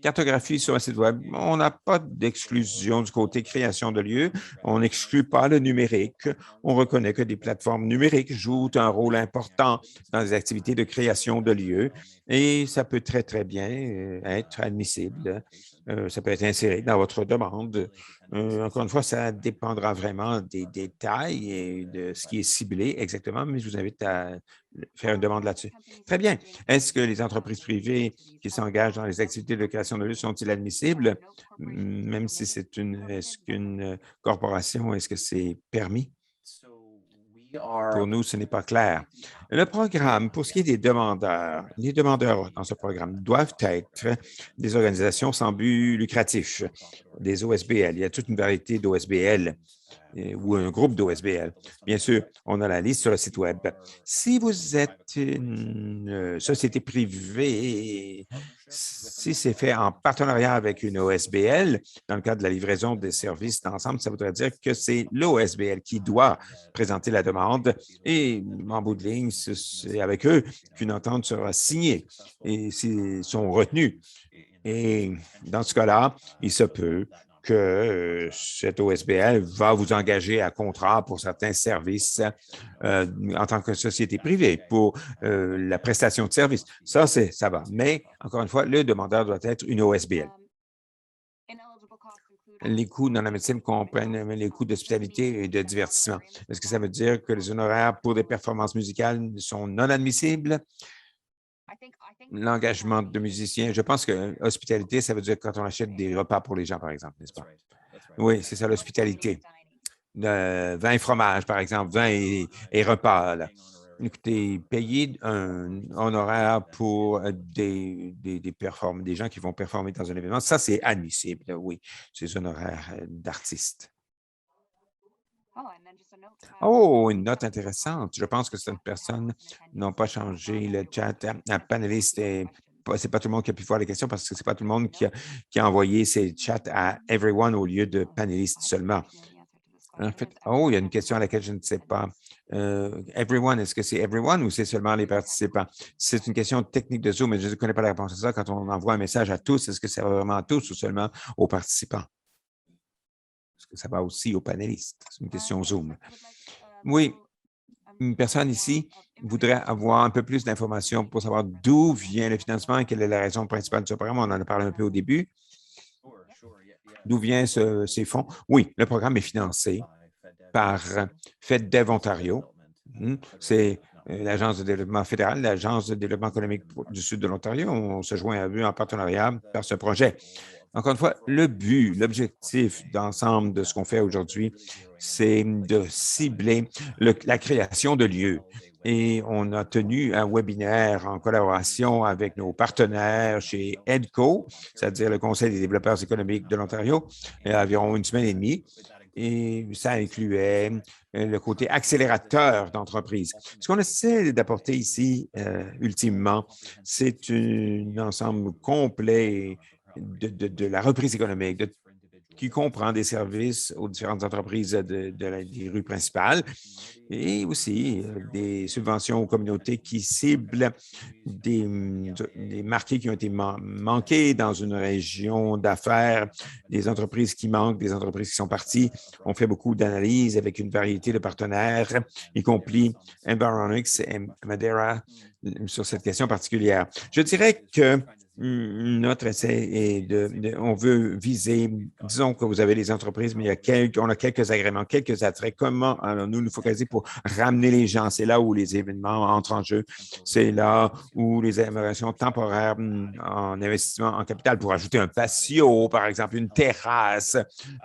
Cartographie sur un site web, on n'a pas d'exclusion du côté création de lieux. On n'exclut pas le numérique. On reconnaît que des plateformes numériques jouent un rôle important dans les activités de création de lieux et ça peut très, très bien être admissible. Ça peut être inséré dans votre demande. Encore une fois, ça dépendra vraiment des détails et de ce qui est ciblé exactement, mais je vous invite à faire une demande là-dessus. Très bien. Est-ce que les entreprises privées qui s'engagent dans les activités de création de lieux sont-ils admissibles, même si c'est est-ce qu'une corporation, est-ce que c'est permis? Pour nous, ce n'est pas clair. Le programme, pour ce qui est des demandeurs, les demandeurs dans ce programme doivent être des organisations sans but lucratif, des OSBL. Il y a toute une variété d'OSBL ou un groupe d'OSBL. Bien sûr, on a la liste sur le site Web. Si vous êtes une société privée, si c'est fait en partenariat avec une OSBL, dans le cadre de la livraison des services d'ensemble, ça voudrait dire que c'est l'OSBL qui doit présenter la demande et en bout de ligne, c'est avec eux qu'une entente sera signée et s'ils sont retenus. Et dans ce cas-là, il se peut que cette OSBL va vous engager à contrat pour certains services en tant que société privée pour la prestation de services. Ça va. Mais, encore une fois, le demandeur doit être une OSBL. Les coûts dans la médecine comprennent les coûts d'hospitalité et de divertissement. Est-ce que ça veut dire que les honoraires pour des performances musicales sont non admissibles? L'engagement de musiciens, je pense que hospitalité, ça veut dire quand on achète des repas pour les gens, par exemple, n'est-ce pas? Oui, c'est ça, l'hospitalité. Vin et fromage, par exemple, vin et repas. Là. Écoutez, payer un honoraire pour des gens qui vont performer dans un événement, ça, c'est admissible, oui, ces honoraires d'artistes. Oh, une note intéressante. Je pense que certaines personnes n'ont pas changé le chat à panéliste. C'est pas tout le monde qui a pu voir les questions parce que c'est pas tout le monde qui a envoyé ses chats à everyone au lieu de panéliste seulement. En fait, il y a une question à laquelle je ne sais pas. Everyone, est-ce que c'est everyone ou c'est seulement les participants? C'est une question technique de Zoom, mais je ne connais pas la réponse à ça. Quand on envoie un message à tous, est-ce que ça va vraiment à tous ou seulement aux participants? Est-ce que ça va aussi aux panélistes? C'est une question Zoom. Oui, une personne ici voudrait avoir un peu plus d'informations pour savoir d'où vient le financement et quelle est la raison principale de ce programme. On en a parlé un peu au début. D'où viennent ces fonds? Oui, le programme est financé par FedDev Ontario. C'est l'Agence de développement fédéral, l'Agence de développement économique du Sud de l'Ontario. On se joint à eux en partenariat par ce projet. Encore une fois, le but, l'objectif d'ensemble de ce qu'on fait aujourd'hui, c'est de cibler la création de lieux. Et on a tenu un webinaire en collaboration avec nos partenaires chez EDCO, c'est-à-dire le Conseil des développeurs économiques de l'Ontario, il y a environ une semaine et demie. Et ça incluait le côté accélérateur d'entreprise. Ce qu'on essaie d'apporter ici, ultimement, c'est un ensemble complet de la reprise économique, qui comprend des services aux différentes entreprises des rues principales et aussi des subventions aux communautés qui ciblent des marqués qui ont été manqués dans une région d'affaires, des entreprises qui manquent, des entreprises qui sont parties. On fait beaucoup d'analyses avec une variété de partenaires, y compris Environics et Madeira, sur cette question particulière. Je dirais que notre essai est on veut viser, disons que vous avez des entreprises, mais on a quelques agréments, quelques attraits. Comment allons-nous nous focaliser pour ramener les gens? C'est là où les événements entrent en jeu. C'est là où les améliorations temporaires en investissement en capital pour ajouter un patio, par exemple, une terrasse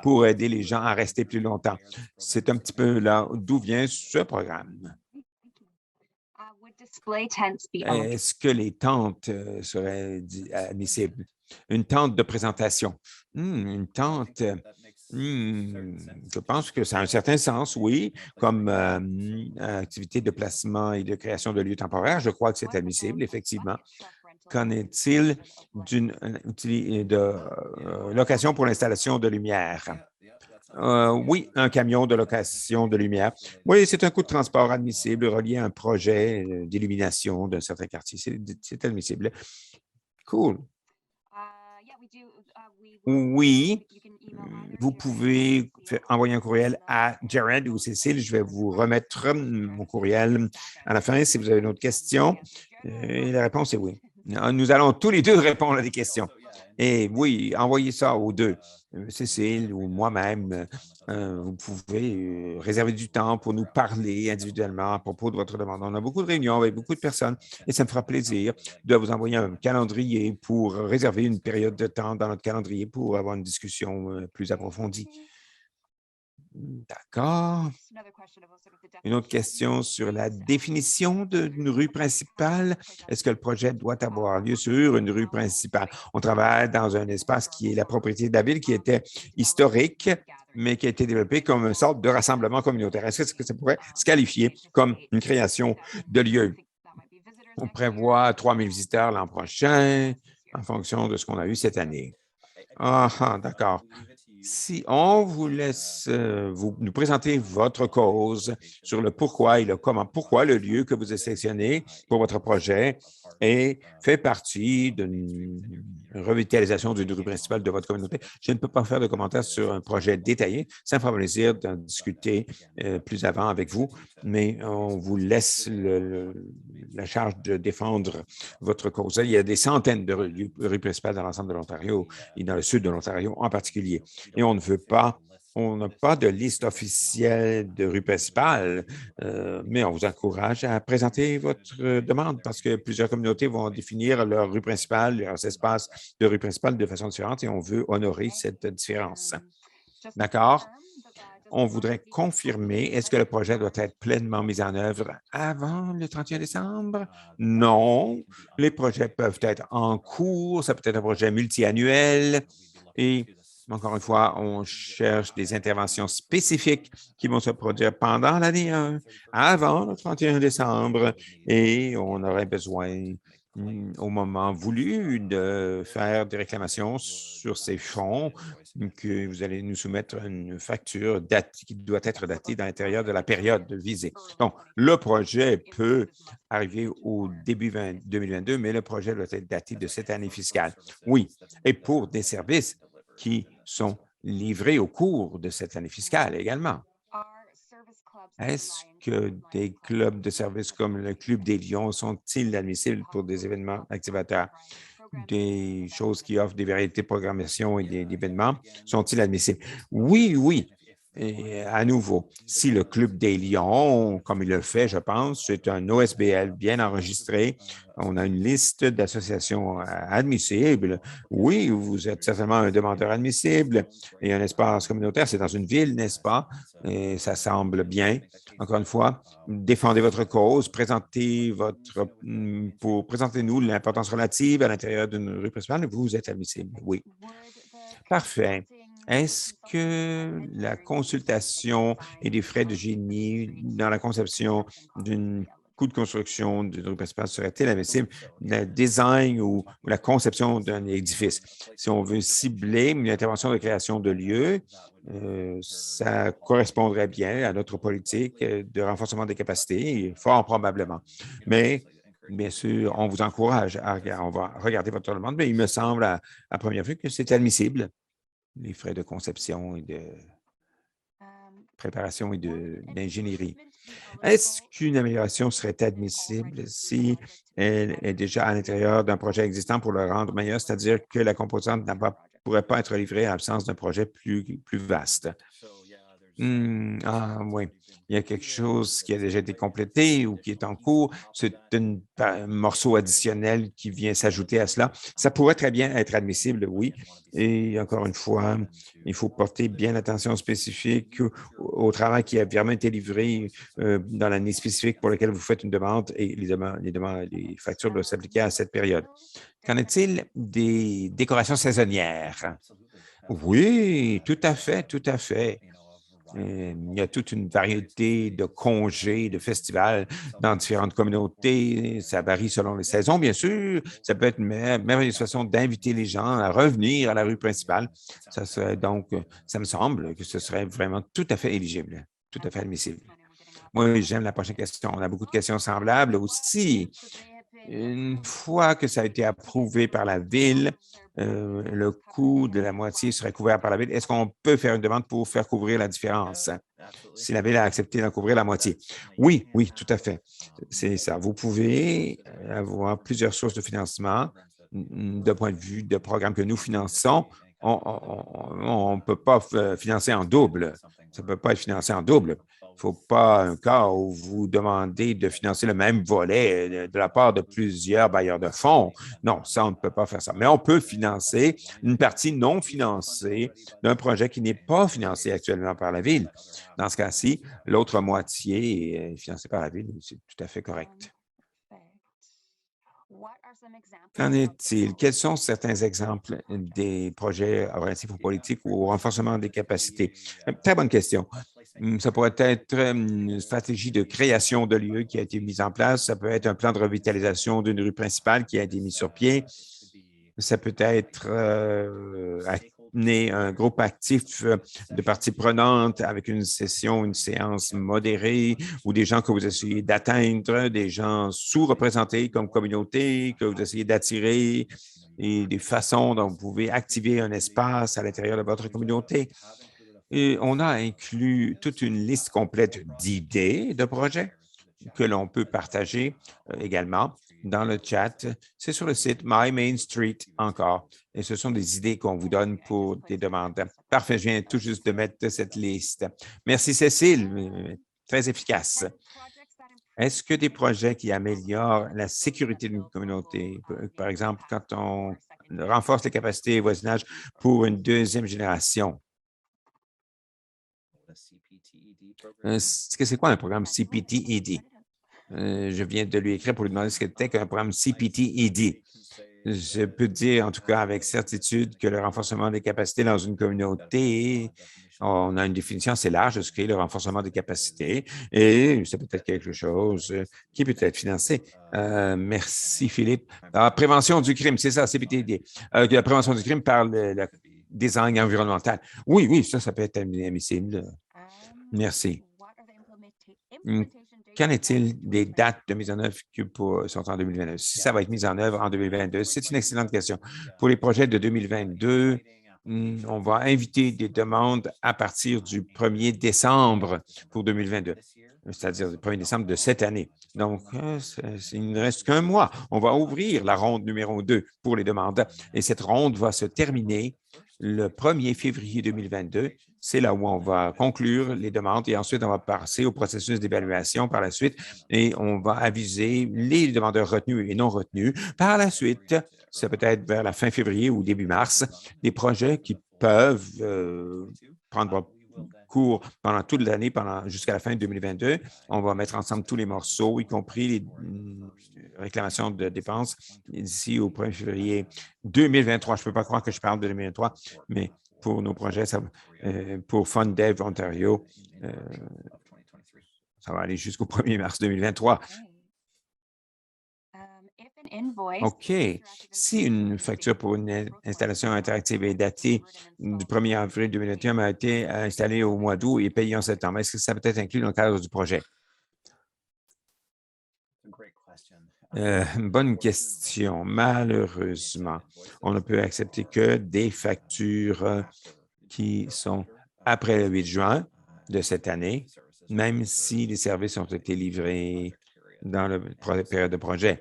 pour aider les gens à rester plus longtemps. C'est un petit peu là d'où vient ce programme. Est-ce que les tentes seraient admissibles? Une tente de présentation. Une tente, je pense que ça a un certain sens, oui, comme activité de placement et de création de lieux temporaires. Je crois que c'est admissible, effectivement. Qu'en est-il d'une location pour l'installation de lumière? Oui, un camion de location de lumière. Oui, c'est un coût de transport admissible relié à un projet d'illumination d'un certain quartier. C'est admissible. Cool. Oui, vous pouvez envoyer un courriel à Jared ou Cécile. Je vais vous remettre mon courriel à la fin si vous avez une autre question. Et la réponse est oui. Nous allons tous les deux répondre à des questions. Et oui, envoyez ça aux deux, Cécile ou moi-même. Vous pouvez réserver du temps pour nous parler individuellement à propos de votre demande. On a beaucoup de réunions avec beaucoup de personnes et ça me fera plaisir de vous envoyer un calendrier pour réserver une période de temps dans notre calendrier pour avoir une discussion plus approfondie. D'accord. Une autre question sur la définition d'une rue principale. Est-ce que le projet doit avoir lieu sur une rue principale? On travaille dans un espace qui est la propriété de la ville, qui était historique, mais qui a été développé comme une sorte de rassemblement communautaire. Est-ce que ça pourrait se qualifier comme une création de lieu? On prévoit 3 000 visiteurs l'an prochain en fonction de ce qu'on a eu cette année. D'accord. Si on vous laisse nous présenter votre cause sur le pourquoi et le comment, pourquoi le lieu que vous avez sélectionné pour votre projet fait partie d'une revitalisation d'une rue principale de votre communauté. Je ne peux pas faire de commentaires sur un projet détaillé. Ça me fera plaisir d'en discuter plus avant avec vous, mais on vous laisse la charge de défendre votre cause. Il y a des centaines de rues principales dans l'ensemble de l'Ontario et dans le sud de l'Ontario en particulier. Et on n'a pas de liste officielle de rue principale, mais on vous encourage à présenter votre demande parce que plusieurs communautés vont définir leur rue principale, leurs espaces de rue principale de façon différente et on veut honorer cette différence. D'accord? On voudrait confirmer, est-ce que le projet doit être pleinement mis en œuvre avant le 31 décembre? Non. Les projets peuvent être en cours, ça peut être un projet multi-annuel et encore une fois, on cherche des interventions spécifiques qui vont se produire pendant l'année 1, avant le 31 décembre, et on aurait besoin, au moment voulu, de faire des réclamations sur ces fonds, que vous allez nous soumettre une facture qui doit être datée dans l'intérieur de la période visée. Donc, le projet peut arriver au début 2022, mais le projet doit être daté de cette année fiscale. Oui, et pour des services qui sont livrés au cours de cette année fiscale également. Est-ce que des clubs de services comme le Club des Lions sont-ils admissibles pour des événements activateurs? Des choses qui offrent des variétés de programmation et d'événements sont-ils admissibles? Oui, oui. Et à nouveau, si le Club des Lions, comme il le fait, je pense, c'est un OSBL bien enregistré, on a une liste d'associations admissibles. Oui, vous êtes certainement un demandeur admissible et un espace communautaire, c'est dans une ville, n'est-ce pas? Et ça semble bien. Encore une fois, défendez votre cause, présentez-nous l'importance relative à l'intérieur d'une rue principale et vous êtes admissible. Oui. Parfait. Est-ce que la consultation et les frais de génie dans la conception d'un coût de construction d'une rue principale serait-il admissible? Le design ou la conception d'un édifice? Si on veut cibler une intervention de création de lieux, ça correspondrait bien à notre politique de renforcement des capacités, fort probablement. Mais bien sûr, on vous encourage on va regarder votre demande, mais il me semble à première vue que c'est admissible, les frais de conception et de préparation et d'ingénierie. Est-ce qu'une amélioration serait admissible si elle est déjà à l'intérieur d'un projet existant pour le rendre meilleur, c'est-à-dire que la composante pourrait pas être livrée en l'absence d'un projet plus vaste? Oui, il y a quelque chose qui a déjà été complété ou qui est en cours. C'est un morceau additionnel qui vient s'ajouter à cela. Ça pourrait très bien être admissible, oui. Et encore une fois, il faut porter bien attention spécifique au travail qui a vraiment été livré dans l'année spécifique pour laquelle vous faites une demande et les factures doivent s'appliquer à cette période. Qu'en est-il des décorations saisonnières? Oui, tout à fait, tout à fait. Il y a toute une variété de congés, de festivals dans différentes communautés. Ça varie selon les saisons, bien sûr. Ça peut être une merveilleuse façon d'inviter les gens à revenir à la rue principale. Ça serait donc, ça me semble que ce serait vraiment tout à fait éligible, tout à fait admissible. Moi, j'aime la prochaine question. On a beaucoup de questions semblables aussi. Une fois que ça a été approuvé par la Ville, le coût de la moitié serait couvert par la Ville. Est-ce qu'on peut faire une demande pour faire couvrir la différence si la Ville a accepté d'en couvrir la moitié? Oui, oui, tout à fait. C'est ça. Vous pouvez avoir plusieurs sources de financement de point de vue de programmes que nous finançons. On ne peut pas financer en double. Ça ne peut pas être financé en double. Il ne faut pas un cas où vous demandez de financer le même volet de la part de plusieurs bailleurs de fonds. Non, ça, on ne peut pas faire ça. Mais on peut financer une partie non financée d'un projet qui n'est pas financé actuellement par la Ville. Dans ce cas-ci, l'autre moitié est financée par la Ville. C'est tout à fait correct. Qu'en est-il? Quels sont certains exemples des projets relatifs aux politiques ou au renforcement des capacités? Très bonne question. Ça pourrait être une stratégie de création de lieux qui a été mise en place. Ça peut être un plan de revitalisation d'une rue principale qui a été mis sur pied. Ça peut être amener un groupe actif de parties prenantes avec une session, une séance modérée ou des gens que vous essayez d'atteindre, des gens sous-représentés comme communauté que vous essayez d'attirer et des façons dont vous pouvez activer un espace à l'intérieur de votre communauté. Et on a inclus toute une liste complète d'idées de projets que l'on peut partager également dans le chat. C'est sur le site My Main Street encore. Et ce sont des idées qu'on vous donne pour des demandes. Parfait, je viens tout juste de mettre cette liste. Merci, Cécile. Très efficace. Est-ce que des projets qui améliorent la sécurité d'une communauté, par exemple, quand on renforce les capacités et voisinage pour une deuxième génération? C'est quoi un programme CPTED? Je viens de lui écrire pour lui demander ce qu'était qu'un programme CPTED. Je peux dire, en tout cas, avec certitude que le renforcement des capacités dans une communauté, on a une définition assez large de ce qu'est le renforcement des capacités et c'est peut-être quelque chose qui peut être financé. Merci, Philippe. Prévention du crime, c'est ça, CPTED. La prévention du crime par le design environnemental. Oui, oui, ça peut être admissible. Merci. Qu'en est-il des dates de mise en œuvre qui sont en 2022? Si ça va être mis en œuvre en 2022, c'est une excellente question. Pour les projets de 2022, on va inviter des demandes à partir du 1er décembre pour 2022, c'est-à-dire le 1er décembre de cette année. Donc, il ne reste qu'un mois. On va ouvrir la ronde numéro 2 pour les demandes et cette ronde va se terminer le 1er février 2022. C'est là où on va conclure les demandes et ensuite on va passer au processus d'évaluation par la suite et on va aviser les demandeurs retenus et non retenus. Par la suite, ça peut être vers la fin février ou début mars, des projets qui peuvent prendre cours pendant toute l'année, jusqu'à la fin 2022. On va mettre ensemble tous les morceaux, y compris les réclamations de dépenses d'ici au 1er février 2023. Je ne peux pas croire que je parle de 2023, mais pour nos projets, pour FundDev Ontario, ça va aller jusqu'au 1er mars 2023. OK. Si une facture pour une installation interactive est datée du 1er avril 2021 a été installée au mois d'août et payée en septembre, est-ce que ça peut être inclus dans le cadre du projet? Bonne question. Malheureusement, on ne peut accepter que des factures qui sont après le 8 juin de cette année même si les services ont été livrés dans la période de projet.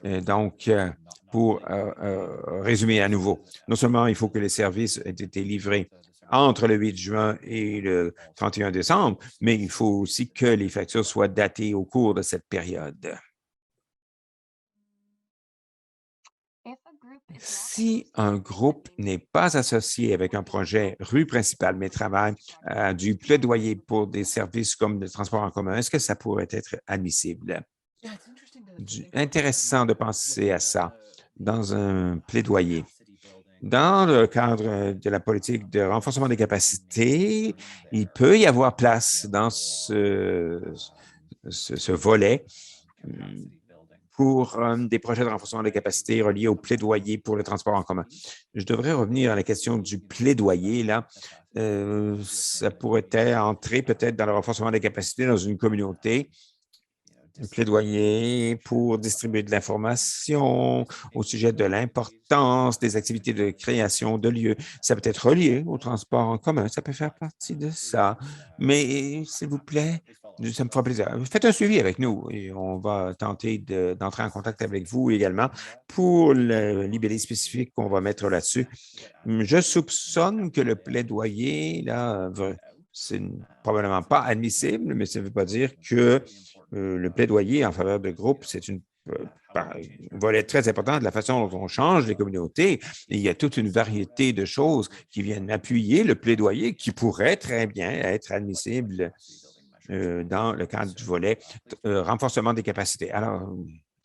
Donc, pour résumer à nouveau, non seulement il faut que les services aient été livrés entre le 8 juin et le 31 décembre, mais il faut aussi que les factures soient datées au cours de cette période. Si un groupe n'est pas associé avec un projet rue principale, mais travaille à du plaidoyer pour des services comme le transport en commun, est-ce que ça pourrait être admissible? Intéressant de penser à ça dans un plaidoyer. Dans le cadre de la politique de renforcement des capacités, il peut y avoir place dans ce volet pour des projets de renforcement des capacités reliés au plaidoyer pour le transport en commun. Je devrais revenir à la question du plaidoyer, là. Ça pourrait entrer peut-être dans le renforcement des capacités dans une communauté, un plaidoyer pour distribuer de l'information au sujet de l'importance des activités de création de lieux. Ça peut être relié au transport en commun, ça peut faire partie de ça. Mais s'il vous plaît, ça me fera plaisir. Faites un suivi avec nous et on va tenter d'entrer en contact avec vous également pour le libellé spécifique qu'on va mettre là-dessus. Je soupçonne que le plaidoyer, là, c'est probablement pas admissible, mais ça ne veut pas dire que le plaidoyer en faveur de groupes, c'est un volet très important de la façon dont on change les communautés. Et il y a toute une variété de choses qui viennent appuyer le plaidoyer qui pourrait très bien être admissible dans le cadre du volet renforcement des capacités. Alors,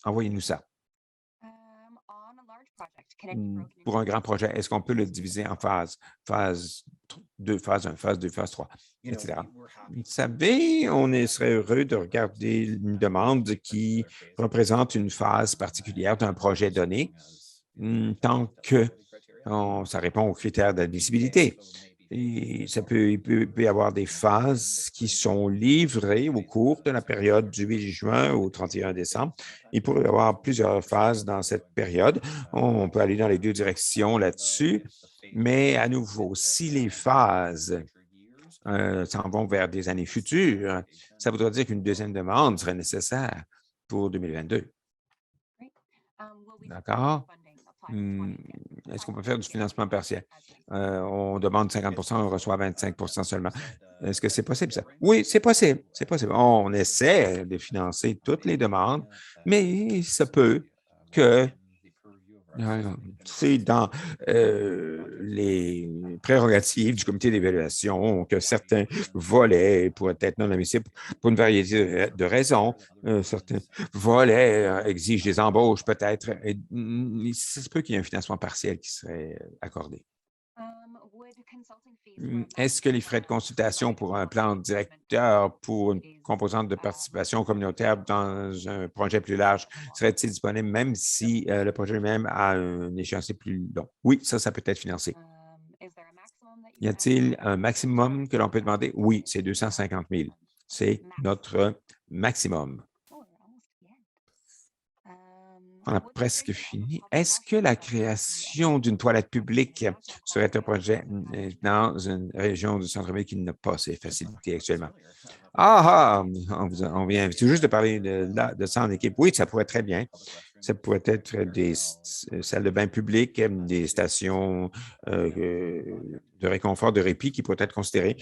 envoyez-nous ça. Pour un grand projet, est-ce qu'on peut le diviser en phases? Phase 2, phase 1, phase 2, phase 3, etc. Vous savez, on serait heureux de regarder une demande qui représente une phase particulière d'un projet donné, tant que ça répond aux critères d'admissibilité. Et il peut y avoir des phases qui sont livrées au cours de la période du 8 juin au 31 décembre. Il pourrait y avoir plusieurs phases dans cette période. On peut aller dans les deux directions là-dessus. Mais à nouveau, si les phases s'en vont vers des années futures, ça voudrait dire qu'une deuxième demande serait nécessaire pour 2022. D'accord? Est-ce qu'on peut faire du financement partiel? On demande 50 on reçoit 25 seulement. Est-ce que c'est possible, ça? Oui, c'est possible. C'est possible. On essaie de financer toutes les demandes, mais ça peut que c'est dans les prérogatives du comité d'évaluation que certains volets pourraient être non admissibles pour une variété de raisons. Certains volets exigent des embauches peut-être. Il se peut qu'il y ait un financement partiel qui serait accordé. Est-ce que les frais de consultation pour un plan directeur pour une composante de participation communautaire dans un projet plus large seraient-ils disponibles même si le projet lui-même a un échéancier plus long? Oui, ça peut être financé. Y a-t-il un maximum que l'on peut demander? Oui, c'est 250 000. C'est notre maximum. On a presque fini. Est-ce que la création d'une toilette publique serait un projet dans une région du centre-ville qui n'a pas ces facilités actuellement? On vient tout juste de parler de ça en équipe. Oui, ça pourrait être très bien. Ça pourrait être des salles de bain publiques, des stations de réconfort, de répit qui pourraient être considérées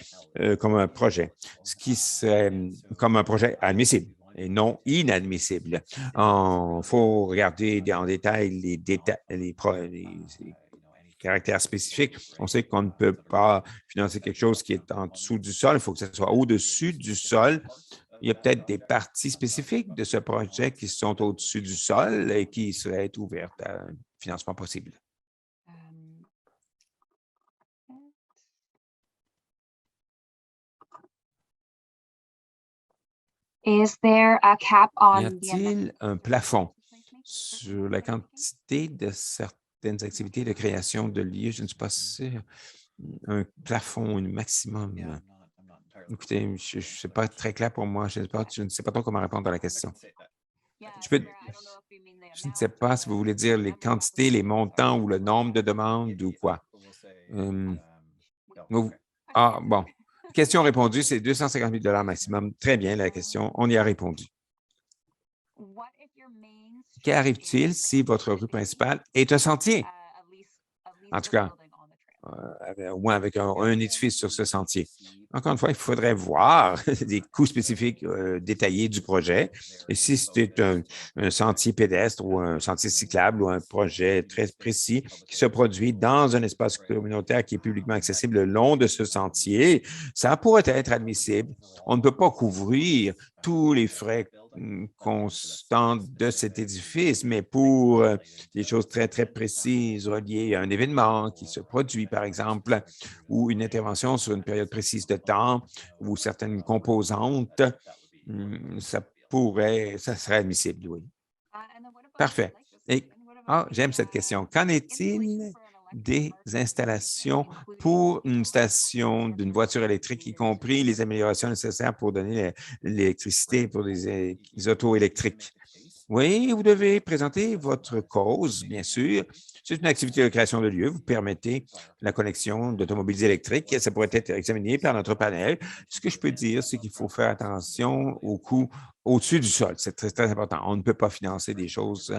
comme un projet, ce qui serait comme un projet admissible et non inadmissible. Il faut regarder en détail les caractères spécifiques. On sait qu'on ne peut pas financer quelque chose qui est en dessous du sol. Il faut que ce soit au-dessus du sol. Il y a peut-être des parties spécifiques de ce projet qui sont au-dessus du sol et qui seraient ouvertes à un financement possible. Y a-t-il un plafond sur la quantité de certaines activités de création de lieux? Je ne suis pas sûr. Un plafond, un maximum. Écoutez, je ne sais pas très clair pour moi. Je ne sais pas trop comment répondre à la question. Je ne sais pas si vous voulez dire les quantités, les montants ou le nombre de demandes ou quoi. Bon. Question répondue, c'est 250 000 maximum. Très bien, la question, on y a répondu. Qu'arrive-t-il si votre rue principale est un sentier? En tout cas, au moins avec un édifice sur ce sentier. Encore une fois, il faudrait voir des coûts spécifiques détaillés du projet. Et si c'était un sentier pédestre ou un sentier cyclable ou un projet très précis qui se produit dans un espace communautaire qui est publiquement accessible le long de ce sentier, ça pourrait être admissible. On ne peut pas couvrir tous les frais constants de cet édifice, mais pour des choses très, très précises reliées à un événement qui se produit, par exemple, ou une intervention sur une période précise de temps ou certaines composantes, ça serait admissible, oui. Parfait. Et, j'aime cette question. Qu'en est-il des installations pour une station d'une voiture électrique, y compris les améliorations nécessaires pour donner l'électricité pour les autos électriques? Oui, vous devez présenter votre cause, bien sûr. C'est une activité de création de lieux. Vous permettez la connexion d'automobiles électriques. Ça pourrait être examiné par notre panel. Ce que je peux dire, c'est qu'il faut faire attention aux coûts au-dessus du sol. C'est très, très important. On ne peut pas financer des choses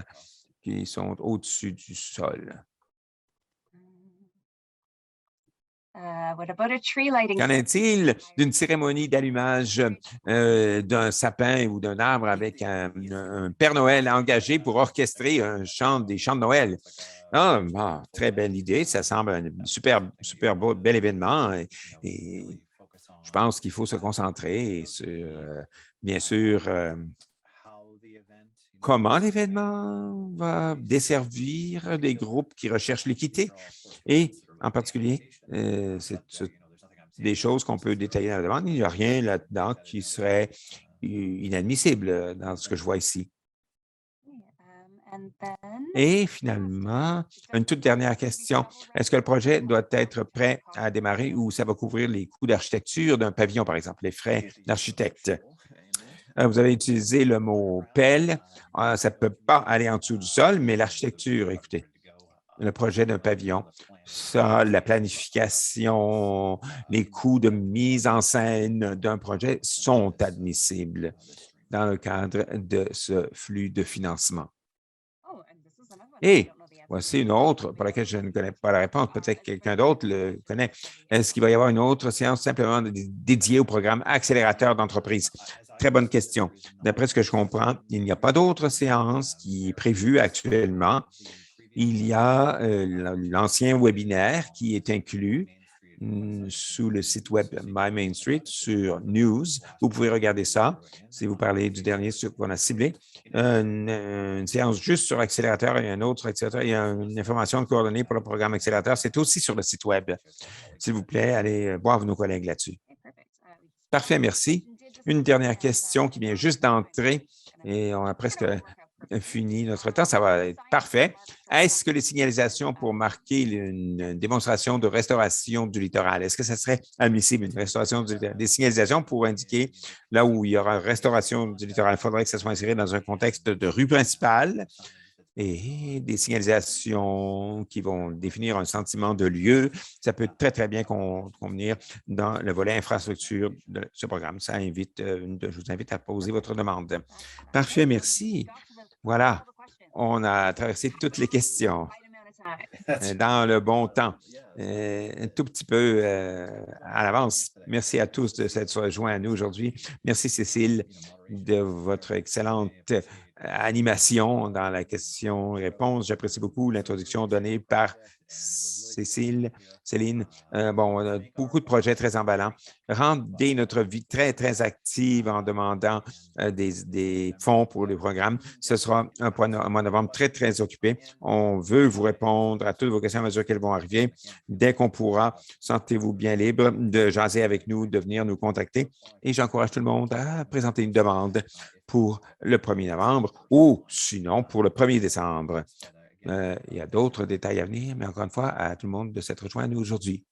qui sont au-dessus du sol. Qu'en est-il d'une cérémonie d'allumage d'un sapin ou d'un arbre avec un Père Noël engagé pour orchestrer des chants de Noël? Très belle idée. Ça semble un super, super beau, bel événement. Et je pense qu'il faut se concentrer sur, bien sûr, comment l'événement va desservir des groupes qui recherchent l'équité. Et en particulier, c'est des choses qu'on peut détailler dans la demande. Il n'y a rien là-dedans qui serait inadmissible dans ce que je vois ici. Et finalement, une toute dernière question. Est-ce que le projet doit être prêt à démarrer ou ça va couvrir les coûts d'architecture d'un pavillon, par exemple, les frais d'architecte? Vous avez utilisé le mot pelle. Ça ne peut pas aller en dessous du sol, mais l'architecture, écoutez, le projet d'un pavillon, ça, la planification, les coûts de mise en scène d'un projet sont admissibles dans le cadre de ce flux de financement. Et voici une autre pour laquelle je ne connais pas la réponse. Peut-être que quelqu'un d'autre le connaît. Est-ce qu'il va y avoir une autre séance simplement dédiée au programme accélérateur d'entreprise? Très bonne question. D'après ce que je comprends, il n'y a pas d'autre séance qui est prévue actuellement. Il y a l'ancien webinaire qui est inclus sous le site web My Main Street sur News. Vous pouvez regarder ça si vous parlez du dernier qu'on a ciblé. Une séance juste sur accélérateur et un autre accélérateur. Il y a une information de coordonnées pour le programme accélérateur. C'est aussi sur le site web. S'il vous plaît, allez voir nos collègues là-dessus. Parfait, merci. Une dernière question qui vient juste d'entrer et on a presque fini notre temps. Ça va être parfait. Est-ce que les signalisations pour marquer une démonstration de restauration du littoral, est-ce que ça serait admissible, une restauration du littoral? Des signalisations pour indiquer là où il y aura restauration du littoral, il faudrait que ça soit inséré dans un contexte de rue principale et des signalisations qui vont définir un sentiment de lieu. Ça peut très, très bien convenir dans le volet infrastructure de ce programme. Je vous invite à poser votre demande. Parfait, merci. Voilà, on a traversé toutes les questions dans le bon temps, un tout petit peu à l'avance. Merci à tous de s'être joints à nous aujourd'hui. Merci, Cécile, de votre excellente animation dans la question-réponse. J'apprécie beaucoup l'introduction donnée par Céline. On a beaucoup de projets très emballants. Rendez notre vie très, très active en demandant des fonds pour les programmes. Ce sera un mois de novembre très, très occupé. On veut vous répondre à toutes vos questions à mesure qu'elles vont arriver. Dès qu'on pourra, sentez-vous bien libre de jaser avec nous, de venir nous contacter. Et j'encourage tout le monde à présenter une demande pour le 1er novembre ou sinon pour le 1er décembre. Il y a d'autres détails à venir, mais encore une fois, à tout le monde de s'être rejoint à nous aujourd'hui.